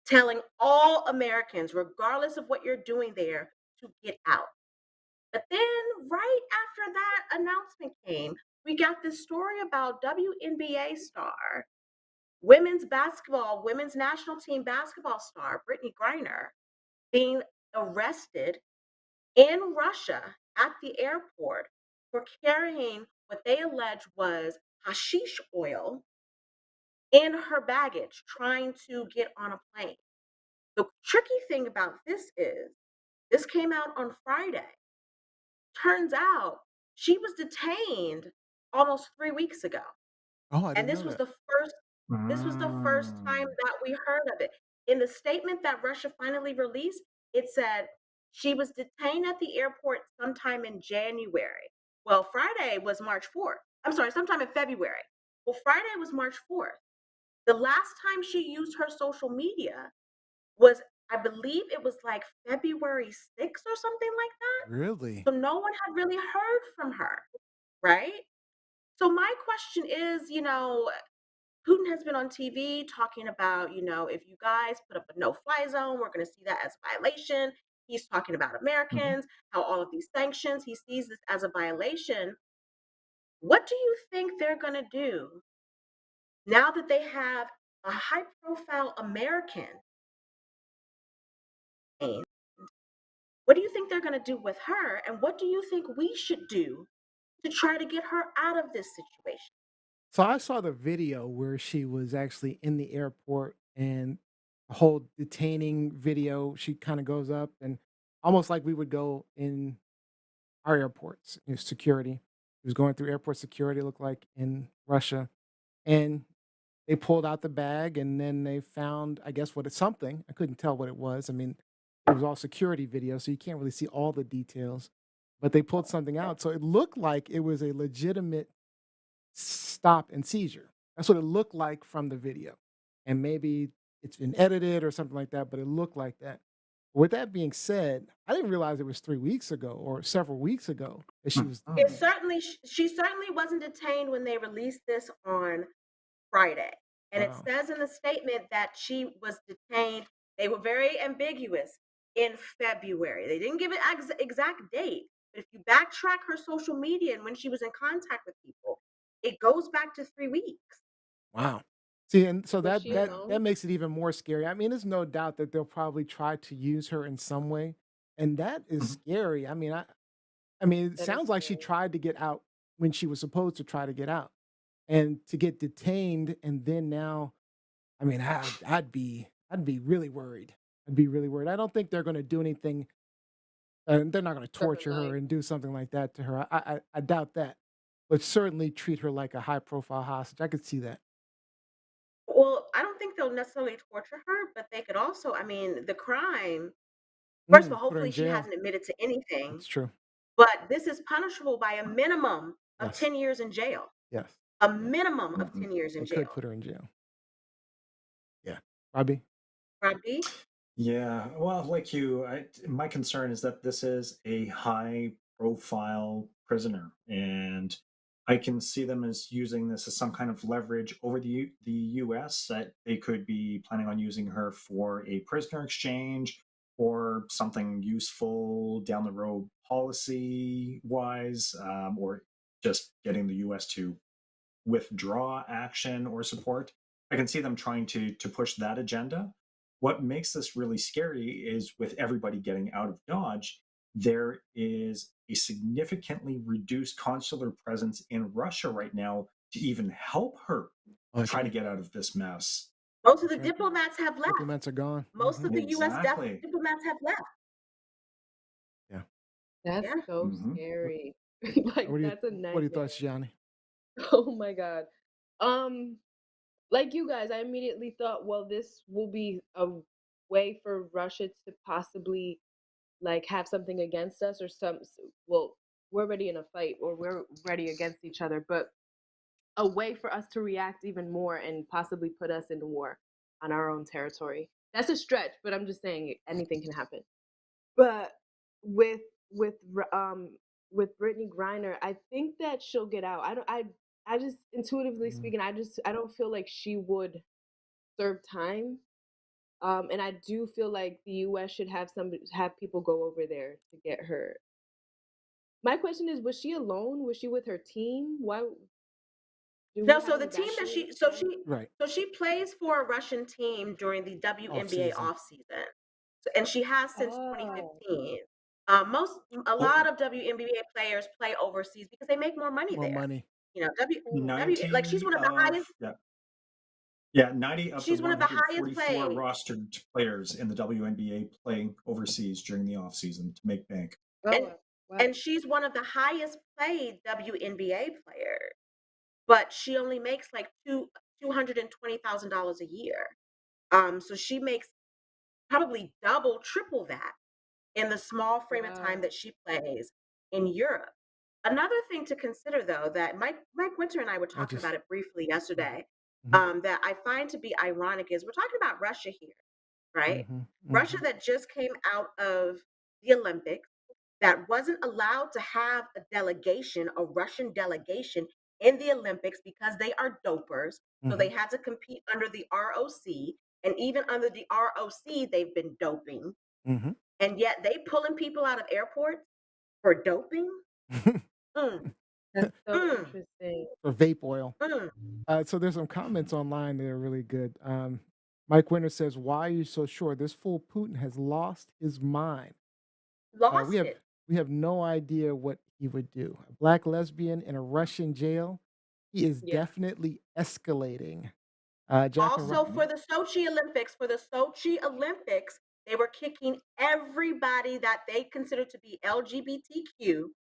telling all Americans, regardless of what you're doing there, to get out. But then, right after that announcement came, we got this story about WNBA star, women's national team basketball star, Brittany Griner, being arrested in Russia at the airport for carrying what they allege was hashish oil in her baggage trying to get on a plane. The tricky thing about this is this came out on Friday. Turns out she was detained almost 3 weeks ago. Oh, I And didn't know that. this was the first time that we heard of it. In the statement that Russia finally released, it said she was detained at the airport sometime in January. Well, Friday was March 4th. I'm sorry, sometime in February. Well, Friday was March 4th. The last time she used her social media was, I believe it was like February 6th or something like that. Really? So no one had really heard from her, right? So my question is, Putin has been on TV talking about, if you guys put up a no-fly zone, we're going to see that as a violation. He's talking about Americans, how all of these sanctions, he sees this as a violation. What do you think they're going to do now that they have a high-profile American? And what do you think they're going to do with her? And what do you think we should do to try to get her out of this situation? So I saw the video where she was actually in the airport and the whole detaining video, she kind of goes up and almost like we would go in our airports, security. He was going through airport security, it looked like in Russia. And they pulled out the bag and then they found, I guess, what it's something. I couldn't tell what it was. I mean, it was all security video, so you can't really see all the details. But they pulled something out. So it looked like it was a legitimate stop and seizure. That's what it looked like from the video. And maybe it's been edited or something like that, but it looked like that. With that being said, I didn't realize it was 3 weeks ago or several weeks ago that she was. She certainly wasn't detained when they released this on Friday. And it Wow. says in the statement that she was detained. They were very ambiguous in February. They didn't give an exact date. But if you backtrack her social media and when she was in contact with people, it goes back to 3 weeks. Wow. See, and so Was that she that alone? that makes it even more scary. I mean, there's no doubt that they'll probably try to use her in some way, and that is scary. I mean, it That is sounds like she scary. tried to get out when she was supposed to try to get out, and to get detained, and then now, I mean, I'd be really worried. I'd be really worried. I don't think they're going to do anything. They're not going to For her torture her life. and do something like that to her. I doubt that, but certainly treat her like a high profile hostage. I could see that. Well, I don't think they'll necessarily torture her, but they could also, the crime, first of all, Put her hopefully in she jail. hasn't admitted to anything, That's true. but this is punishable by a minimum of Yes. 10 years in jail. Yes. A Yes. minimum of 10 years in They jail. could put her in jail. Yeah. Robbie? Robbie? Yeah, well, like you, my concern is that this is a high-profile prisoner, and I can see them as using this as some kind of leverage over the U.S. that they could be planning on using her for a prisoner exchange or something useful down the road policy-wise, or just getting the U.S. to withdraw action or support. I can see them trying to push that agenda. What makes this really scary is with everybody getting out of Dodge, there is a significantly reduced consular presence in Russia right now to even help her Oh, that's try to right. get out of this mess. Most of the That's right. diplomats have left. Diplomats are gone. Most of the U.S. Exactly. diplomats have left. Yeah. That's Yeah. so Mhm. scary. What are That's a what are your nightmare. thoughts, Gianni? Oh my God. Um, like you guys, I immediately thought, well, this will be a way for Russia to possibly like have something against us or well, we're already in a fight or we're ready against each other, but a way for us to react even more and possibly put us into war on our own territory. That's a stretch, but I'm just saying anything can happen. But with with with Brittany Griner, I think that she'll get out. I just intuitively Mm. speaking, I don't feel like she would serve time. And I do feel like the U.S. should have people go over there to get her. My question is, was she alone? Was she with her team? Why do we No, so have the any team that backstory? Right. she plays for a Russian team during the Off WNBA season. off season, and she has since Oh, 2015. A Oh, lot of WNBA players play overseas because they make more money More there. money. You know, oh, like she's 90 one of the of highest. yeah, 90 of the She's one of the highest 144 paid. rostered players in the WNBA playing overseas during the offseason to make bank. And oh, wow. and she's one of the highest paid WNBA players, but she only makes like $220,000 a year. So she makes probably double, triple that in the small frame of time Wow. that she plays in Europe. Another thing to consider, though, that Mike Winter and I were I talking just about it briefly yesterday, Mhm. that I find to be ironic is we're talking about Russia here, right? Mhm. Russia Mhm. that just came out of the Olympics, that wasn't allowed to have a delegation, a Russian delegation in the Olympics because they are dopers. So they Mhm. had to compete under the ROC. And even under the ROC, they've been doping. Mhm. And yet they pulling people out of airports for doping. Mm, That's so mm, interesting. For vape oil. mm. So there's some comments online that are really good. Mike Winter says, "Why are you so sure this fool Putin has lost his mind? We Lost have it. we have no idea what he would do. A black lesbian in a Russian jail. He is Yeah. definitely escalating." Jack and Also, Ro- for the Sochi Olympics, they were kicking everybody that they considered to be LGBTQ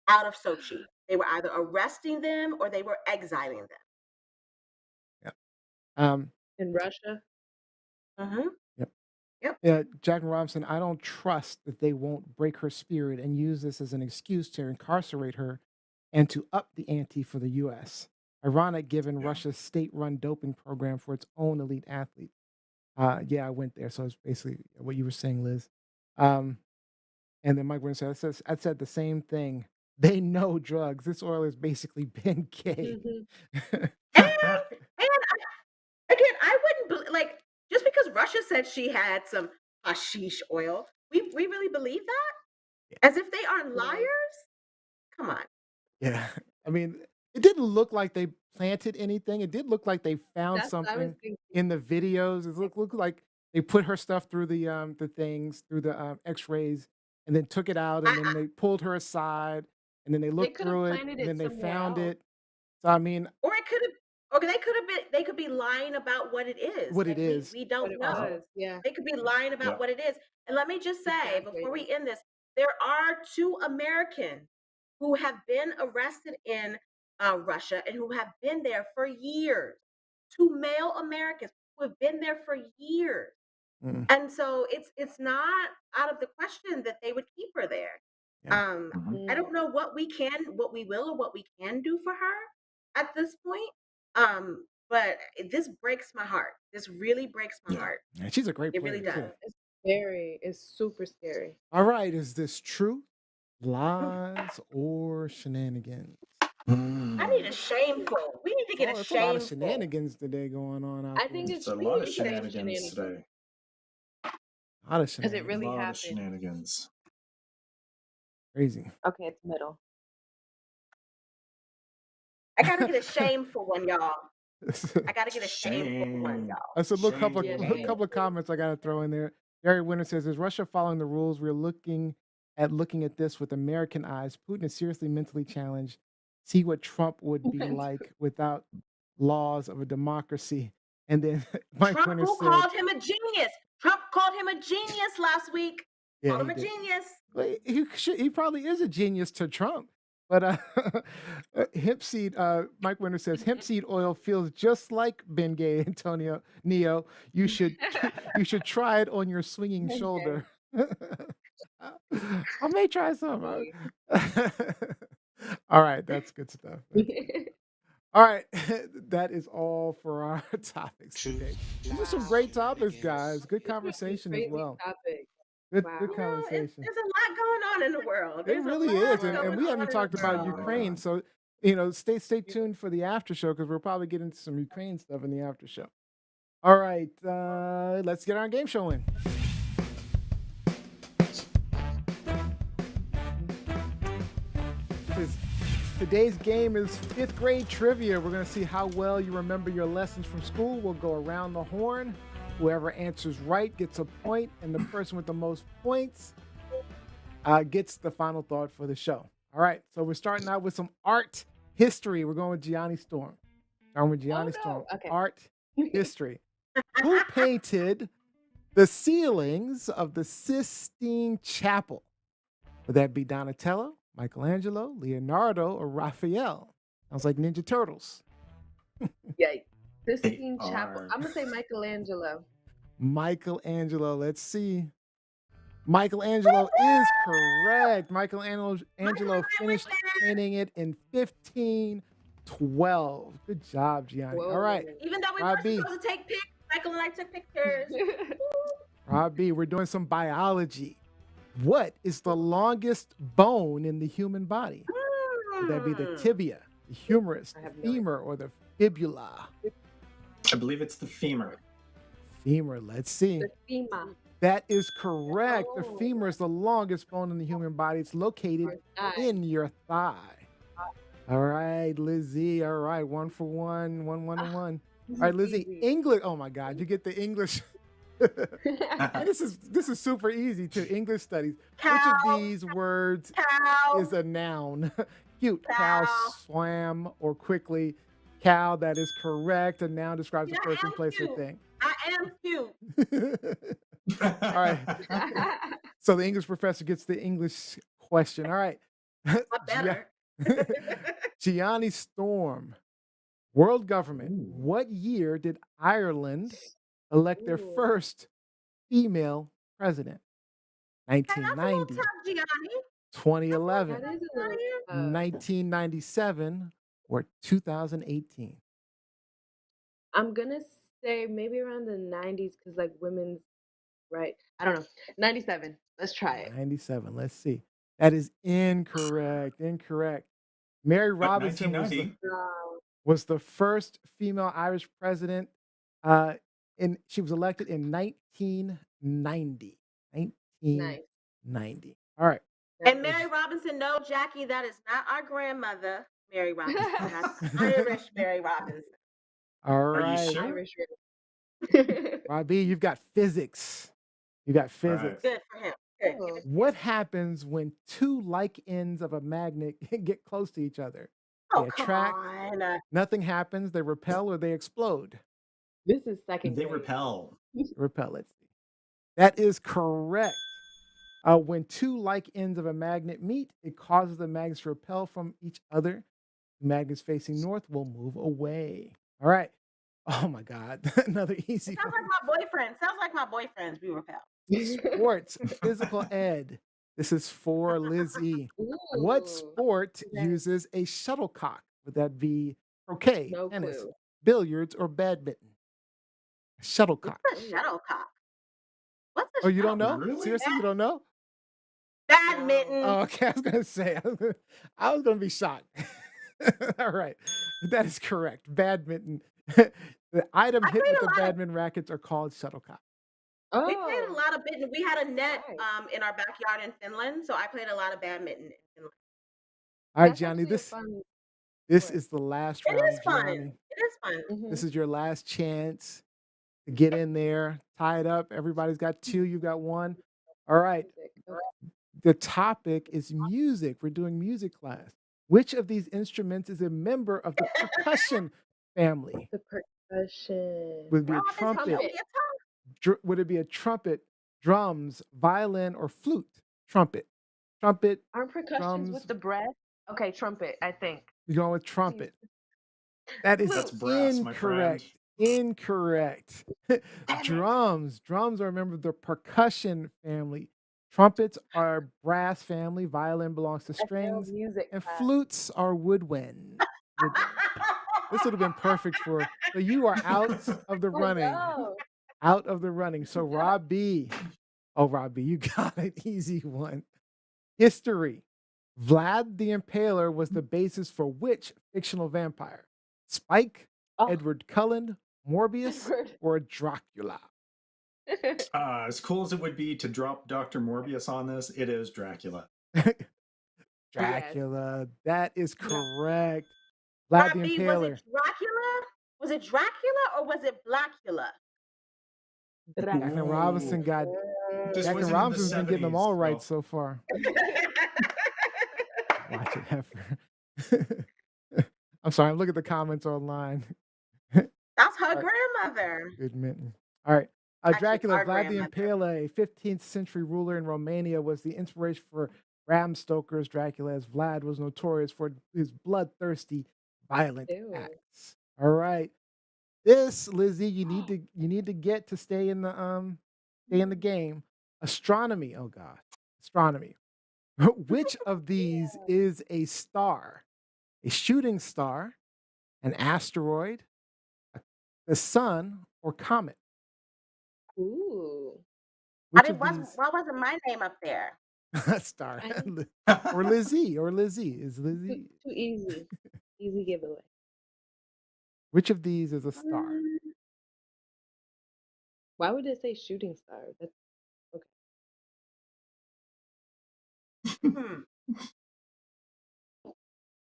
out of Sochi. They were either arresting them or they were exiling them. yeah. Um, In Russia? Mm-hmm. yep. Yep. Yeah, Jack and Robinson, I don't trust that they won't break her spirit and use this as an excuse to incarcerate her and to up the ante for the U.S. Ironic given Yeah. Russia's state run doping program for its own elite athletes. Yeah, I went there. So it's basically what you were saying, Liz. Um, and then Mike Winter says, I said the same thing. They know drugs. This oil has basically been gay. Mhm. And again, I wouldn't like just because Russia said she had some hashish oil. We really believe that as if they aren't Yeah. liars. Come on. Yeah. I mean, it didn't look like they planted anything. It did look like they found That's what I was something thinking. in the videos. It looked like they put her stuff through the things, through the X-rays, and then took it out, and then I they pulled her aside, and then they They looked could have through it, planted and it then they somewhere found else. it. So I mean, or it could have or they could have been they could be lying about what it is what it and is. we What don't it Uh-huh. know. was. Yeah. They could be lying Yeah. about what it is. And let me just say before Exaggerating. we end this, there are two Americans who have been arrested in Russia and who have been there for years. Two male Americans who have been there for years. Mm, And so it's not out of the question that they would keep her there. yeah. Mhm. I Mm. don't know what we will or what we can do for her at this point. But this breaks my heart. This really breaks my Yeah. heart. Yeah, she's a great It really player too. does. It's super scary. All right, is this true, lies, or shenanigans? I need a Mm. shameful. We need to get a It's a lot of shameful. shenanigans today going on out I there. think It's it's a we lot need of to say shenanigans today. A lot of because it A really shenanigans. lot of happened. shenanigans. Crazy. Okay, it's middle. I gotta get a shameful one, y'all. I gotta get a shameful one, Shame. y'all. I said, look, Yeah, Shame. couple of comments I gotta throw in there. Gary Winter says, "Is Russia following the rules? We're looking at this with American eyes. Putin is seriously mentally challenged. See what Trump would be like without laws of a democracy." And then Mike Trump Winter who said, called him a genius. Trump called him a genius last week. "Yeah, Called him he a did. genius. Well, he probably is a genius to Trump." But hemp seed, Mike Winter says, hemp seed oil feels just like Bengay, Antonio Neo. You should you should try it on your swinging Okay. shoulder. I may try some. All right, that's good stuff. All right, that is all for our topics today. These are some great topics, guys. Good conversation as Crazy well. topic. Good Wow. good You know, conversation. there's a lot going on in the world. It There's a really lot is, and going we on haven't in talked the about world. Ukraine, so stay tuned for the after show because we'll probably get into some Ukraine stuff in the after show. All right, let's get our game show in. Today's game is 5th grade trivia. We're going to see how well you remember your lessons from school. We'll go around the horn. Whoever answers right gets a point, and the person with the most points gets the final thought for the show. All right, so we're starting out with some art history. We're going with Gianni Storm. Starting with Gianni Storm. Okay. Art history. Who painted the ceilings of the Sistine Chapel? Would that be Donatello, Michelangelo, Leonardo, or Raphael? Sounds like Ninja Turtles. Yikes. Sistine Chapel. are. I'm gonna say Michelangelo. Michelangelo. Let's see. Michelangelo is correct. Michelangelo finished painting it in 1512. Good job, Gianni. All right, Even though we Rob weren't B. supposed to take pics, Michael and I took pictures. Rob B, we're doing some biology. What is the longest bone in the human body? Would that be the tibia, the humerus, I the have no femur, or the fibula? I believe it's the femur. Femur, let's see. The FEMA. That is correct. The Oh. femur is the longest bone in the human body. It's located Or thigh. in your thigh. All right, Lizzie. All right, 1 for 1, 1, 1, and 1. This All right, is Lizzie. easy. English. Oh my God, you get the English. And this is super easy too. English studies. Which Cow, of these words cow, is a noun? Cute. Cow Cow. swam or quickly. Cow. That is correct. A noun describes a Yeah, person, I'm place, or cute. thing. I am cute. All right. So the English professor gets the English question. All right. I better. Gianni Storm. World government. Ooh. What year did Ireland elect their Ooh. first female president? Hey, that's a little 1990, tough, Gianni. 2011, That is a little 1997, or 2018? I'm gonna say maybe around the 90s because like women's right. I don't know. 97. Let's try it. 97. Let's see. That is incorrect. Incorrect. Mary But Robinson 1990. was the first female Irish president. She was elected in 1990. 1990. Nice. All right. And Mary Robinson, no, Jackie, that is not our grandmother, Mary Robinson. That's Irish Mary Robinson. All Are you right. sure? Irish. Robbie, you've got physics. You got physics. Good for him. Good. Oh. What happens when two like ends of a magnet get close to each other? Oh, They come attract, on. nothing happens, they repel, or they explode. This is second They grade. repel. Repel, let's see. That is correct. When two like ends of a magnet meet, it causes the magnets to repel from each other. Magnets facing north will move away. All right. Oh my God. Another easy Sounds one. like my boyfriend. Sounds like my boyfriends. We repel. Sports, physical ed. This is for Lizzie. What Ooh, sport okay. uses a shuttlecock? Would that be croquet, No tennis, clue. billiards, or badminton? A shuttlecock. What's a shuttlecock? What's a Oh, you don't know? shuttlecock? Really? Seriously, you don't know? Badminton. Oh, okay. I was gonna say, I was gonna be shocked. All right, that is correct. Badminton. The item I hit played with a the lot of- badminton rackets are called shuttlecock. Oh, We played a lot of badminton. We had a net Nice. in our backyard in Finland, so I played a lot of badminton in Finland. All right, that's Johnny. actually a This fun This Sure. is the last It round, is fun. Gianni. It is fun. Mhm. This is your last chance to get in there, tie it up. Everybody's got 2, you've got 1. All right. Music. Okay. The topic is music. We're doing music class. Which of these instruments is a member of the percussion family? The percussion. Would it be a Rob, is he trumpet? gonna be a tongue? Would it be a trumpet, drums, violin, or flute? Trumpet. Trumpet, Aren't percussions drums. with the breath? Okay, trumpet, I think. You're going with trumpet. That is That's brass, my friend. incorrect. Drums. Drums are a member of the percussion family. Trumpets are brass family. Violin belongs to I failed strings. music And class. flutes are woodwind. This would have been perfect for. So you are out of the Oh, running. no. Out of the running. So Rob B. Oh, Rob B, you got an easy one. History. Vlad the Impaler was the basis for which fictional vampire? Spike, Oh. Edward Cullen, Morbius, Edward. or Dracula? As cool as it would be to drop Dr. Morbius on this, it is Dracula. Dracula. That is correct. Vlad the Robbie, was Impaler. it Dracula? Was it Dracula or was it Blackula? Jack and Robinson got. This Jack and wasn't in the Robinson's been getting them 70s, all right so- so far. Watch it, heifer. I'm sorry. I'm looking at the comments online. That's her Alright. grandmother. Good mitten. All right. Actually, Dracula, our Vlad the grandmother. Impaler, a 15th century ruler in Romania, was the inspiration for Bram Stoker's Dracula, as Vlad was notorious for his bloodthirsty, violent Ew. acts. All right. This, Lizzie, you need to get to stay in the game. Astronomy. Oh God. Astronomy. Which of these is a star? A shooting star, an asteroid, the sun, or comet? Ooh. Which of these? Why wasn't my name up there? Star. I- Or Lizzie. Is Too, Lizzie? too easy. Easy giveaway. Which of these is a star? Why would it say shooting star? That's Hmm.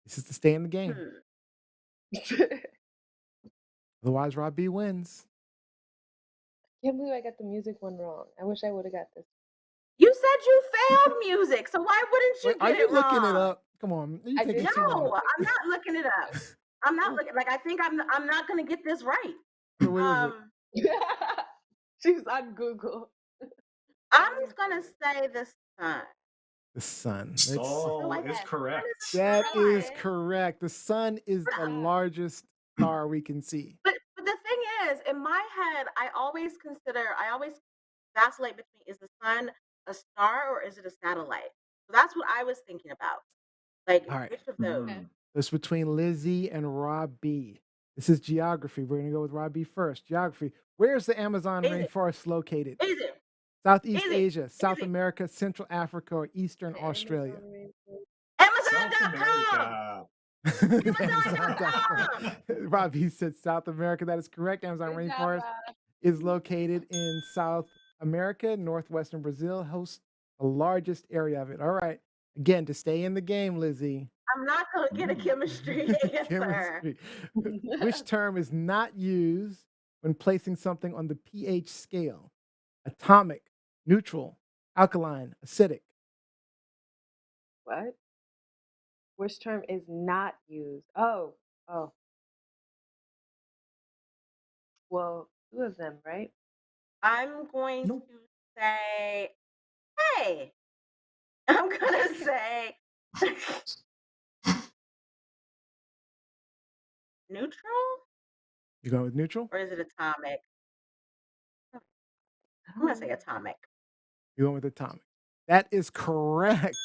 This is to stay in the game. Hmm. Otherwise, Rob B wins. Can't believe I got the music one wrong. I wish I would have got this. You said you failed music, so why wouldn't you Wait, are get you it looking it wrong? up? Come on. You I taking did. too long. No, I'm not looking it up. I'm not looking. Like I think I'm not gonna get this right. So what is it? She's on Google. I'm just gonna say the sun. The sun. Let's- Saul like is that. correct. That is Right. correct. The sun is the largest star we can see. But the thing is, in my head, I always vacillate between is the sun a star or is it a satellite? So that's what I was thinking about. Like All right. which of those? Okay. It's between Lizzie and Rob B. This is geography. We're going to go with Rob B first. Geography. Where's the Amazon Is it? rainforest located? Is it? Southeast Is it? Asia, South Is it? America, Central Africa, or Eastern The Australia? Amazon rainforest. South Amazon.com. America. Amazon.com. Rob B said South America. That is correct. Amazon Good job, rainforest Rob. is located in South America. Northwestern Brazil hosts the largest area of it. All right. Again, to stay in the game, Lizzie. I'm not gonna get a chemistry answer. Chemistry. Which term is not used when placing something on the pH scale? Atomic, neutral, alkaline, acidic. What? Which term is not used? Oh. Well, two of them, right? I'm going Nope. to say, hey. I'm gonna say neutral, You going with neutral? or is it atomic? I'm gonna say atomic. You going with atomic? That is correct.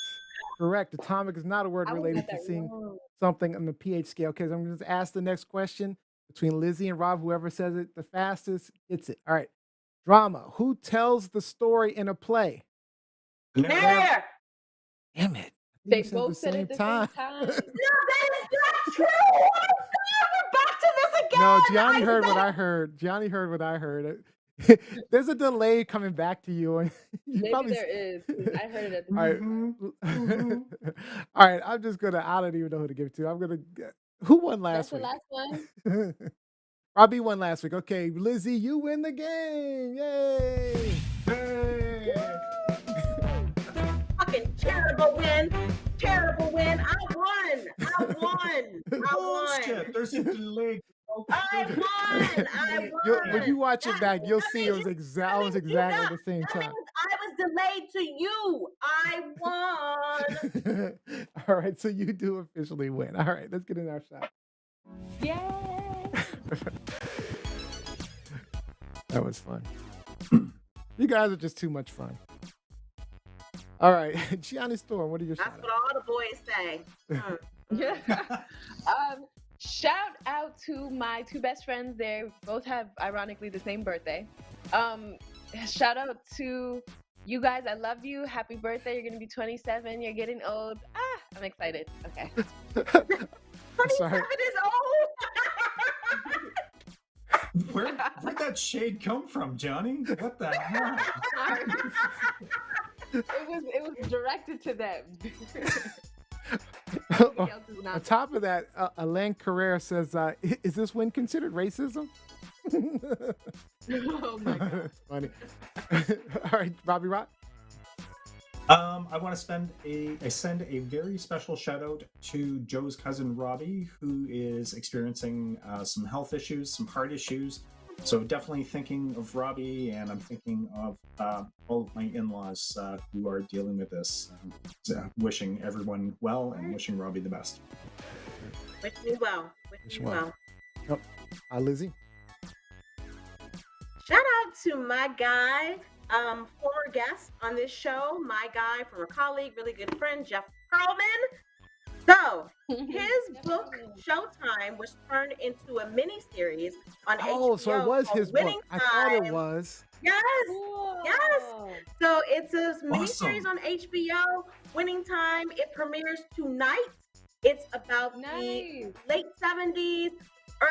Correct. Atomic is not a word I would related got to that seeing wrong. something on the pH scale. Okay, so I'm going to ask the next question between Lizzie and Rob. Whoever says it the fastest gets it. All right. Drama. Who tells the story in a play? There. Damn it. I think They you said both said it at the same time. No, that is not true. Oh my God, we're back to this again. No, Gianni heard what said- I heard. Gianni heard what I heard. There's a delay coming back to you. And you Maybe probably there is. 'Cause I heard it at the All right. same time. All right. I'm just gonna. I don't even know who to give it to. I'm gonna. Who won That's last the week? last one. Robbie won last week. Okay, Lizzie, you win the game. Yay! Hey! Fucking terrible win. Terrible win. I won. I won. I won. Bullshit. There's a delay. I won. I When you won. watch it back, you'll That see it was means- almost that means you exactly got- the same that time. means I was delayed to you. I won. All right, so you do officially win. All right, let's get in our shot. Yay! That was fun. You guys are just too much fun. All right, Gianni Storm, what are your That's shout what all the boys say. Yeah. Shout out to my two best friends. They both have, ironically, the same birthday. Shout out to you guys. I love you. Happy birthday. You're going to be 27. You're getting old. I'm excited. Okay. 27 Sorry. is old. Where'd that shade come from, Johnny? What the hell? Sorry. It was directed to them. Somebody else is On not. top of that, Alain Carrere says, is this win considered racism? Oh my God. That's funny. All right, Robbie Rock. I want to send a very special shout out to Joe's cousin Robbie, who is experiencing some health issues, some heart issues. So definitely thinking of Robbie, and I'm thinking of all of my in-laws who are dealing with this. Wishing everyone well and wishing Robbie the best. Wish me well. Wish me well. Lizzie. Shout out to my guy, former guest on this show, my guy, former colleague, really good friend, Jeff Carlson. So, his book, Showtime, was turned into a mini-series on HBO. Oh, so it was called his book. Winning I thought it Time. was. Yes. Yes. So it's a Awesome. miniseries on HBO, Winning Time. It premieres tonight. It's about Nice. the late 70s,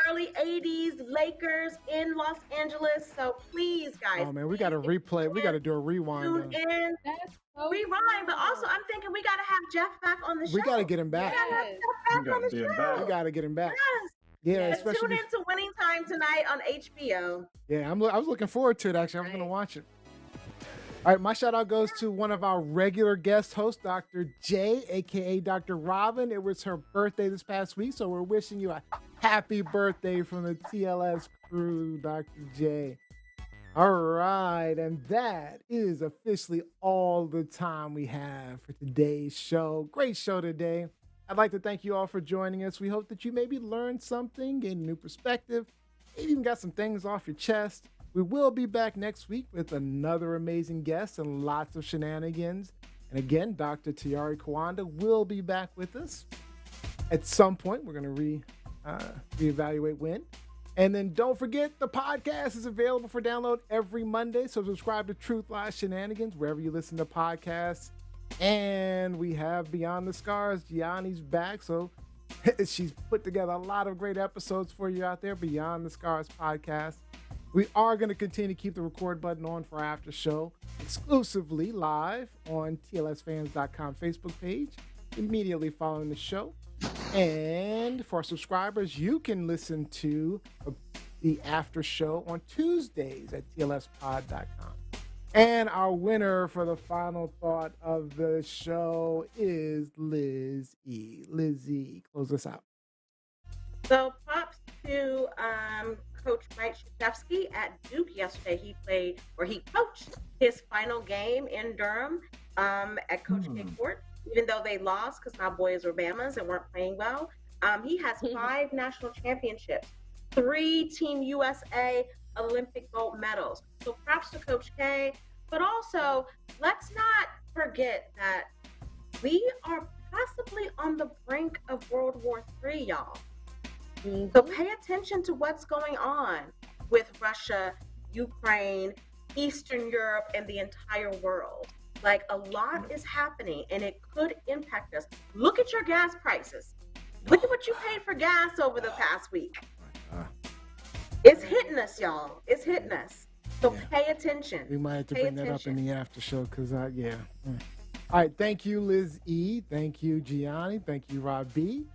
early 80s Lakers in Los Angeles. So please, guys. Oh, man, we got to replay. We got to do a rewind. Tune on- in, That's so rewind. But also, cool. I'm thinking we got to have Jeff back on the show. We got to get him back. We got to have Yes. Jeff We back on gotta the get him show. back. We got to get him back. Yes. Yeah, Yeah, especially. tune in to Winning Time tonight on HBO. Yeah, I was looking forward to it, actually. I'm going to Right. watch it. All right, my shout out goes to one of our regular guest hosts, Dr. J, aka Dr. Robin. It was her birthday this past week, so we're wishing you a happy birthday from the TLS crew, Dr. J. All right, and that is officially all the time we have for today's show. Great show today. I'd like to thank you all for joining us. We hope that you maybe learned something, gained a new perspective, maybe even got some things off your chest. We will be back next week with another amazing guest and lots of shenanigans. And again, Dr. Tiari Kawanda will be back with us. At some point, we're going to reevaluate when. And then don't forget, the podcast is available for download every Monday. So subscribe to Truth Lies Shenanigans wherever you listen to podcasts. And we have Beyond the Scars. Gianni's back. So she's put together a lot of great episodes for you out there. Beyond the Scars podcast. We are going to continue to keep the record button on for our after show exclusively live on TLSfans.com Facebook page immediately following the show. And for our subscribers, you can listen to the after show on Tuesdays at TLSpod.com. And our winner for the final thought of the show is Liz E. Lizzie, close us out. So props to Coach Mike Krzyzewski at Duke yesterday. He coached his final game in Durham at Coach K Court, even though they lost because my boys were Bamas and weren't playing well. He has 5 national championships, 3 Team USA Olympic gold medals. So props to Coach K. But also, let's not forget that we are possibly on the brink of World War III, y'all. So pay attention to what's going on with Russia, Ukraine, Eastern Europe, and the entire world. Like, a lot is happening, and it could impact us. Look at your gas prices. Look at what you paid for gas over the past week. It's hitting us, y'all. It's hitting us. So pay attention. We might have to Pay bring that up in the after show because, yeah. All right. Thank you, Liz E. Thank you, Gianni. Thank you, Rob B.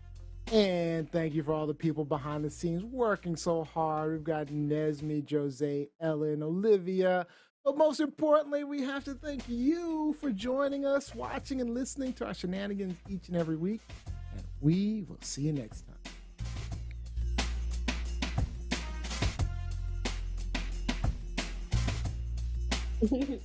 And thank you for all the people behind the scenes working so hard. We've got Nesme, Jose, Ellen, Olivia. But most importantly, we have to thank you for joining us, watching and listening to our shenanigans each and every week. And we will see you next time.